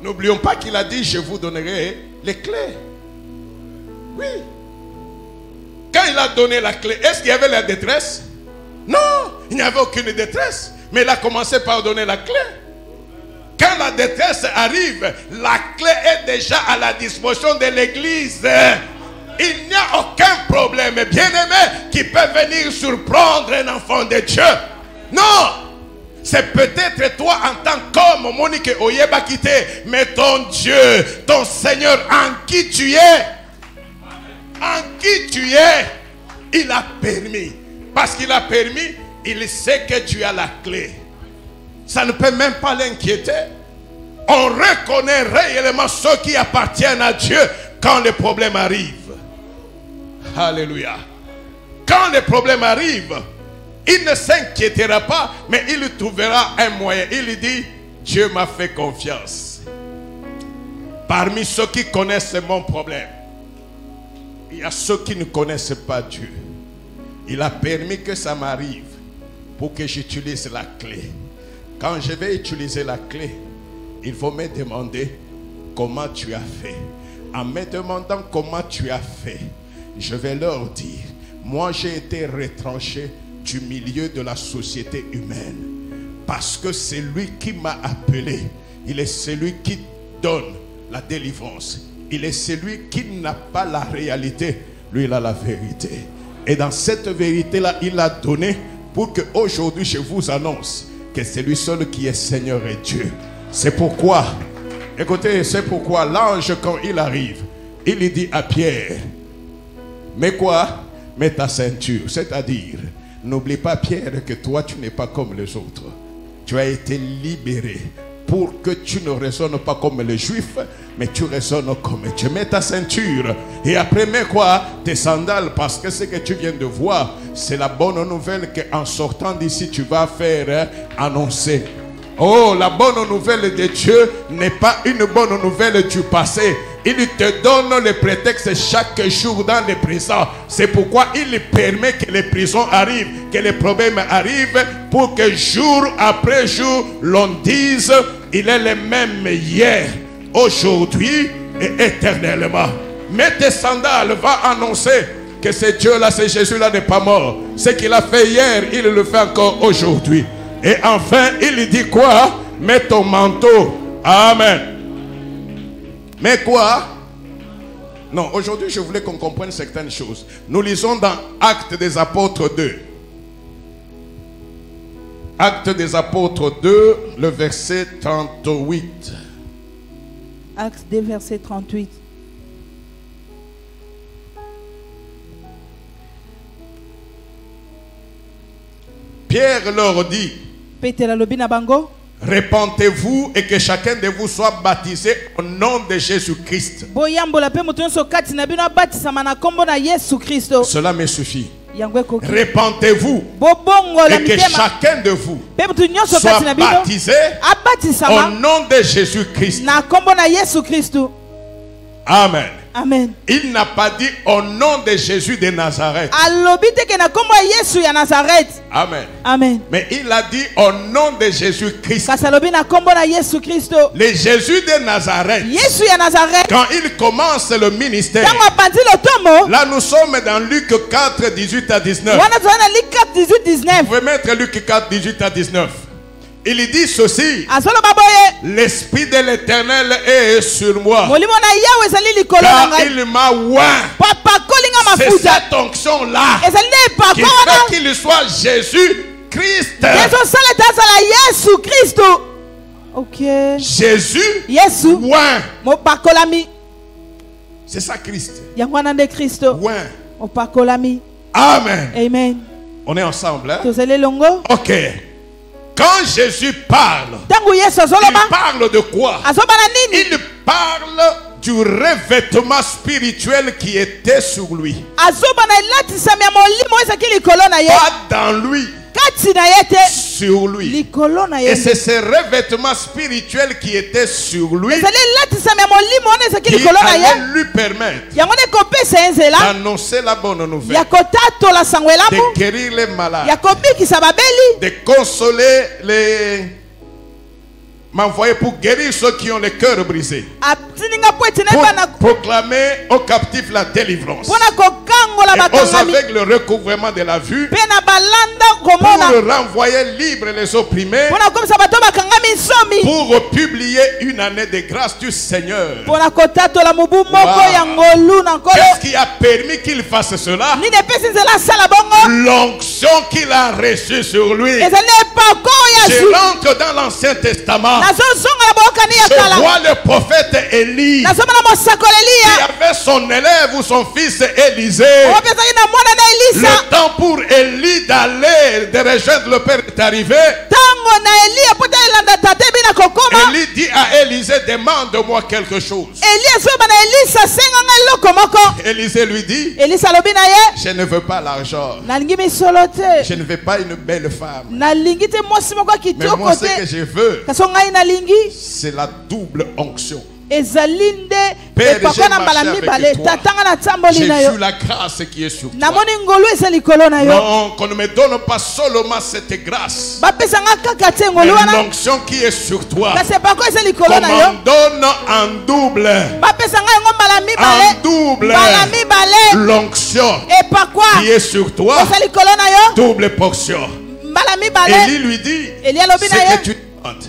N'oublions pas qu'il a dit, je vous donnerai les clés. Oui. quand il a donné la clé, est-ce qu'il y avait la détresse? Non, il n'y avait aucune détresse. Mais il a commencé par donner la clé. Quand la détresse arrive, la clé est déjà à la disposition de l'église. Il n'y a aucun problème, bien-aimé, qui peut venir surprendre un enfant de Dieu. Non! C'est peut-être toi en tant qu'homme, Monique Oyeba Kité, mais ton Dieu, ton Seigneur, en qui tu es, il a permis. Parce qu'il a permis, il sait que tu as la clé. Ça ne peut même pas l'inquiéter. On reconnaît réellement ceux qui appartiennent à Dieu quand les problèmes arrivent. Alléluia. Quand les problèmes arrivent, il ne s'inquiétera pas, mais il trouvera un moyen. Il dit, Dieu m'a fait confiance. Parmi ceux qui connaissent mon problème, il y a ceux qui ne connaissent pas Dieu. Il a permis que ça m'arrive pour que j'utilise la clé. Quand je vais utiliser la clé, il faut me demander comment tu as fait. En me demandant comment tu as fait, je vais leur dire, moi j'ai été retranché du milieu de la société humaine. Parce que c'est lui qui m'a appelé. Il est celui qui donne la délivrance. Il est celui qui n'a pas la réalité. Lui, il a la vérité. Et dans cette vérité-là, il a donné pour qu'aujourd'hui, je vous annonce que c'est lui seul qui est Seigneur et Dieu. C'est pourquoi, écoutez, c'est pourquoi l'ange, quand il arrive, il dit à Pierre, mais quoi? Mets ta ceinture. C'est-à-dire, n'oublie pas, Pierre, que toi, tu n'es pas comme les autres. Tu as été libéré pour que tu ne raisonnes pas comme les Juifs, mais tu raisonnes comme Dieu. Mets ta ceinture et après mets quoi? Tes sandales, parce que ce que tu viens de voir, c'est la bonne nouvelle qu'en sortant d'ici, tu vas faire annoncer. Oh, la bonne nouvelle de Dieu n'est pas une bonne nouvelle du passé. Il te donne le prétexte chaque jour dans les prisons. C'est pourquoi il permet que les prisons arrivent, que les problèmes arrivent, pour que jour après jour, l'on dise, il est le même hier, aujourd'hui et éternellement. Mets tes sandales, va annoncer que ce Dieu-là, ce Jésus-là n'est pas mort. Ce qu'il a fait hier, il le fait encore aujourd'hui. Et enfin, il dit quoi? Mets ton manteau. Amen. Mais quoi? Non, aujourd'hui, je voulais qu'on comprenne certaines choses. Nous lisons dans Actes des Apôtres 2. Actes des Apôtres 2, le verset 38. Actes 2, verset 38. Pierre leur dit, répentez-vous et que chacun de vous soit baptisé au nom de Jésus-Christ. Cela me suffit. Répentez-vous et que chacun de vous soit baptisé au nom de Jésus-Christ. Amen. Amen. Il n'a pas dit au nom de Jésus de Nazareth. Amen. Amen. Mais il a dit au nom de Jésus-Christ. Le Jésus de Nazareth. Quand il commence le ministère, là nous sommes dans Luc 4, 18 à 19. Vous pouvez mettre Luc 4, 18 à 19. Il dit ceci, l'Esprit de l'Éternel est sur moi, car il m'a oint. C'est cette onction-là qui fait qu'il soit Jésus-Christ. Jésus oint. C'est ça Christ. Oint. Amen. Amen. On est ensemble, hein? Ok. Quand Jésus parle, il parle de quoi? Il parle du revêtement spirituel qui était sur lui. Pas dans lui, sur lui. Et c'est ce revêtement spirituel qui était sur lui qui allait lui permettre d'annoncer la bonne nouvelle, de guérir les malades, de consoler les... m'envoyer pour guérir ceux qui ont le cœur brisé, pour proclamer aux captifs la délivrance, et aux aveugles le recouvrement de la vue, pour renvoyer libre les opprimés, pour publier une année de grâce du Seigneur. Qu'est-ce qui a permis qu'il fasse cela? L'onction qu'il a reçue sur lui. Je rentre dans l'Ancien Testament. Je vois le prophète Élie qui avait son élève ou son fils Élisée. Le temps pour Élie d'aller, de rejoindre le Père est arrivé. Élie dit à Élisée, demande-moi quelque chose. Élisée lui dit, je ne veux pas l'argent. Je ne veux pas une belle femme. Mais moi ce que je veux, c'est la double onction. Père, j'ai marché avec toi. J'ai vu la grâce qui est sur toi. Non, qu'on ne me donne pas seulement cette grâce, mais l'onction qui est sur toi, qu'on m'en donne en double. En double. L'onction qui est sur toi, double portion. Élie lui dit, ce que tu demandes,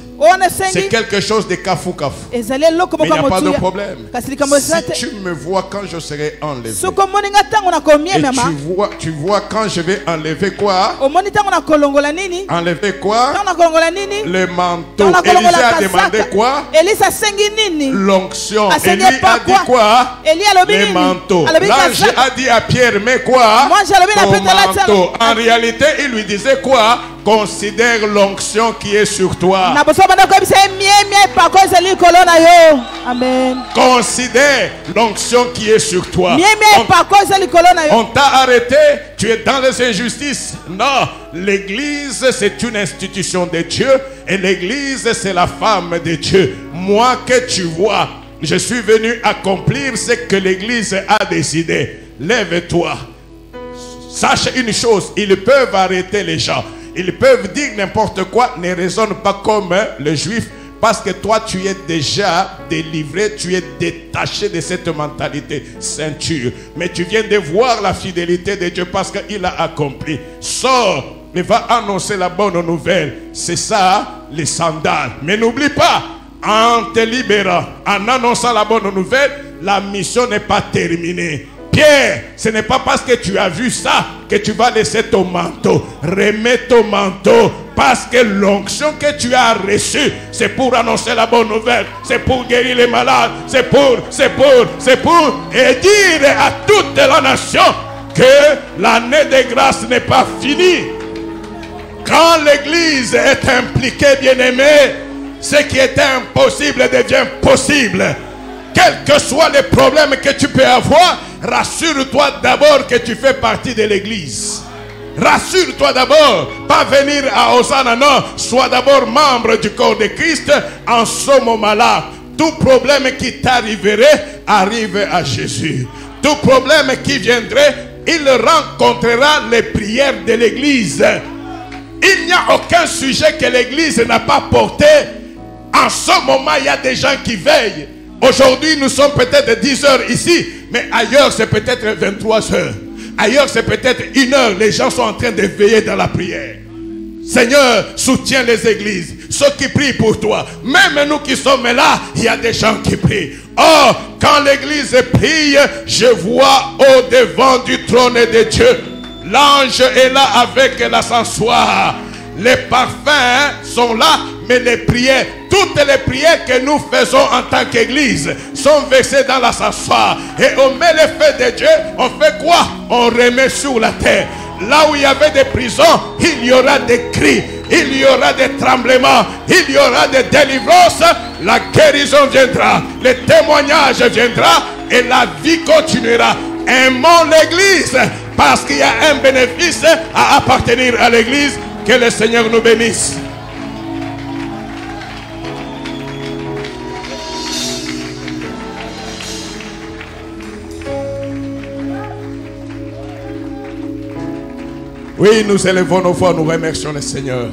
c'est quelque chose de kafou kafou. Mais il n'y a pas de problème. Si tu me vois quand je serai enlevé, et tu vois quand je vais enlever quoi? Enlever quoi? Le manteau. Élisée a demandé quoi? L'onction. Élie a dit quoi? Le manteau. L'ange a dit à Pierre, mais quoi? Ton manteau. En réalité, il lui disait quoi? Considère l'onction qui est sur toi. Considère l'onction qui est sur toi. On t'a arrêté, tu es dans les injustices. Non, l'église c'est une institution de Dieu et l'église c'est la femme de Dieu. Moi que tu vois, je suis venu accomplir ce que l'église a décidé. Lève-toi. Sache une chose, ils peuvent arrêter les gens. Ils peuvent dire n'importe quoi, ne raisonne pas comme les Juifs, parce que toi tu es déjà délivré, tu es détaché de cette mentalité ceinture. Mais tu viens de voir la fidélité de Dieu parce qu'il a accompli. Sors et va annoncer la bonne nouvelle. C'est ça les sandales. Mais n'oublie pas, en te libérant, en annonçant la bonne nouvelle, la mission n'est pas terminée. Pierre, ce n'est pas parce que tu as vu ça que tu vas laisser ton manteau. Remets ton manteau parce que l'onction que tu as reçue, c'est pour annoncer la bonne nouvelle, c'est pour guérir les malades, c'est pour et dire à toute la nation que l'année de grâce n'est pas finie. Quand l'église est impliquée, bien-aimé, ce qui était impossible devient possible. Quels que soient les problèmes que tu peux avoir, rassure-toi d'abord que tu fais partie de l'église. Rassure-toi d'abord, pas venir à Hosanna, non, sois d'abord membre du corps de Christ. En ce moment-là, tout problème qui t'arriverait, arrive à Jésus. Tout problème qui viendrait, il rencontrera les prières de l'église. Il n'y a aucun sujet que l'église n'a pas porté. En ce moment, il y a des gens qui veillent. Aujourd'hui, nous sommes peut-être 10 heures ici, mais ailleurs, c'est peut-être 23 heures. Ailleurs, c'est peut-être 1 heure. Les gens sont en train de veiller dans la prière. Seigneur, soutiens les églises, ceux qui prient pour toi. Même nous qui sommes là, il y a des gens qui prient. Oh, quand l'église prie, je vois au-devant du trône de Dieu, l'ange est là avec l'ascensoir. Les parfums sont là, mais les prières, toutes les prières que nous faisons en tant qu'église sont versées dans l'ascensoir. Et on met les feux de Dieu, on fait quoi? On remet sur la terre. Là où il y avait des prisons, il y aura des cris, il y aura des tremblements, il y aura des délivrances. La guérison viendra, le témoignage viendra et la vie continuera. Aimons l'église parce qu'il y a un bénéfice à appartenir à l'église. Que le Seigneur nous bénisse. Oui, nous élevons nos voix, nous remercions le Seigneur.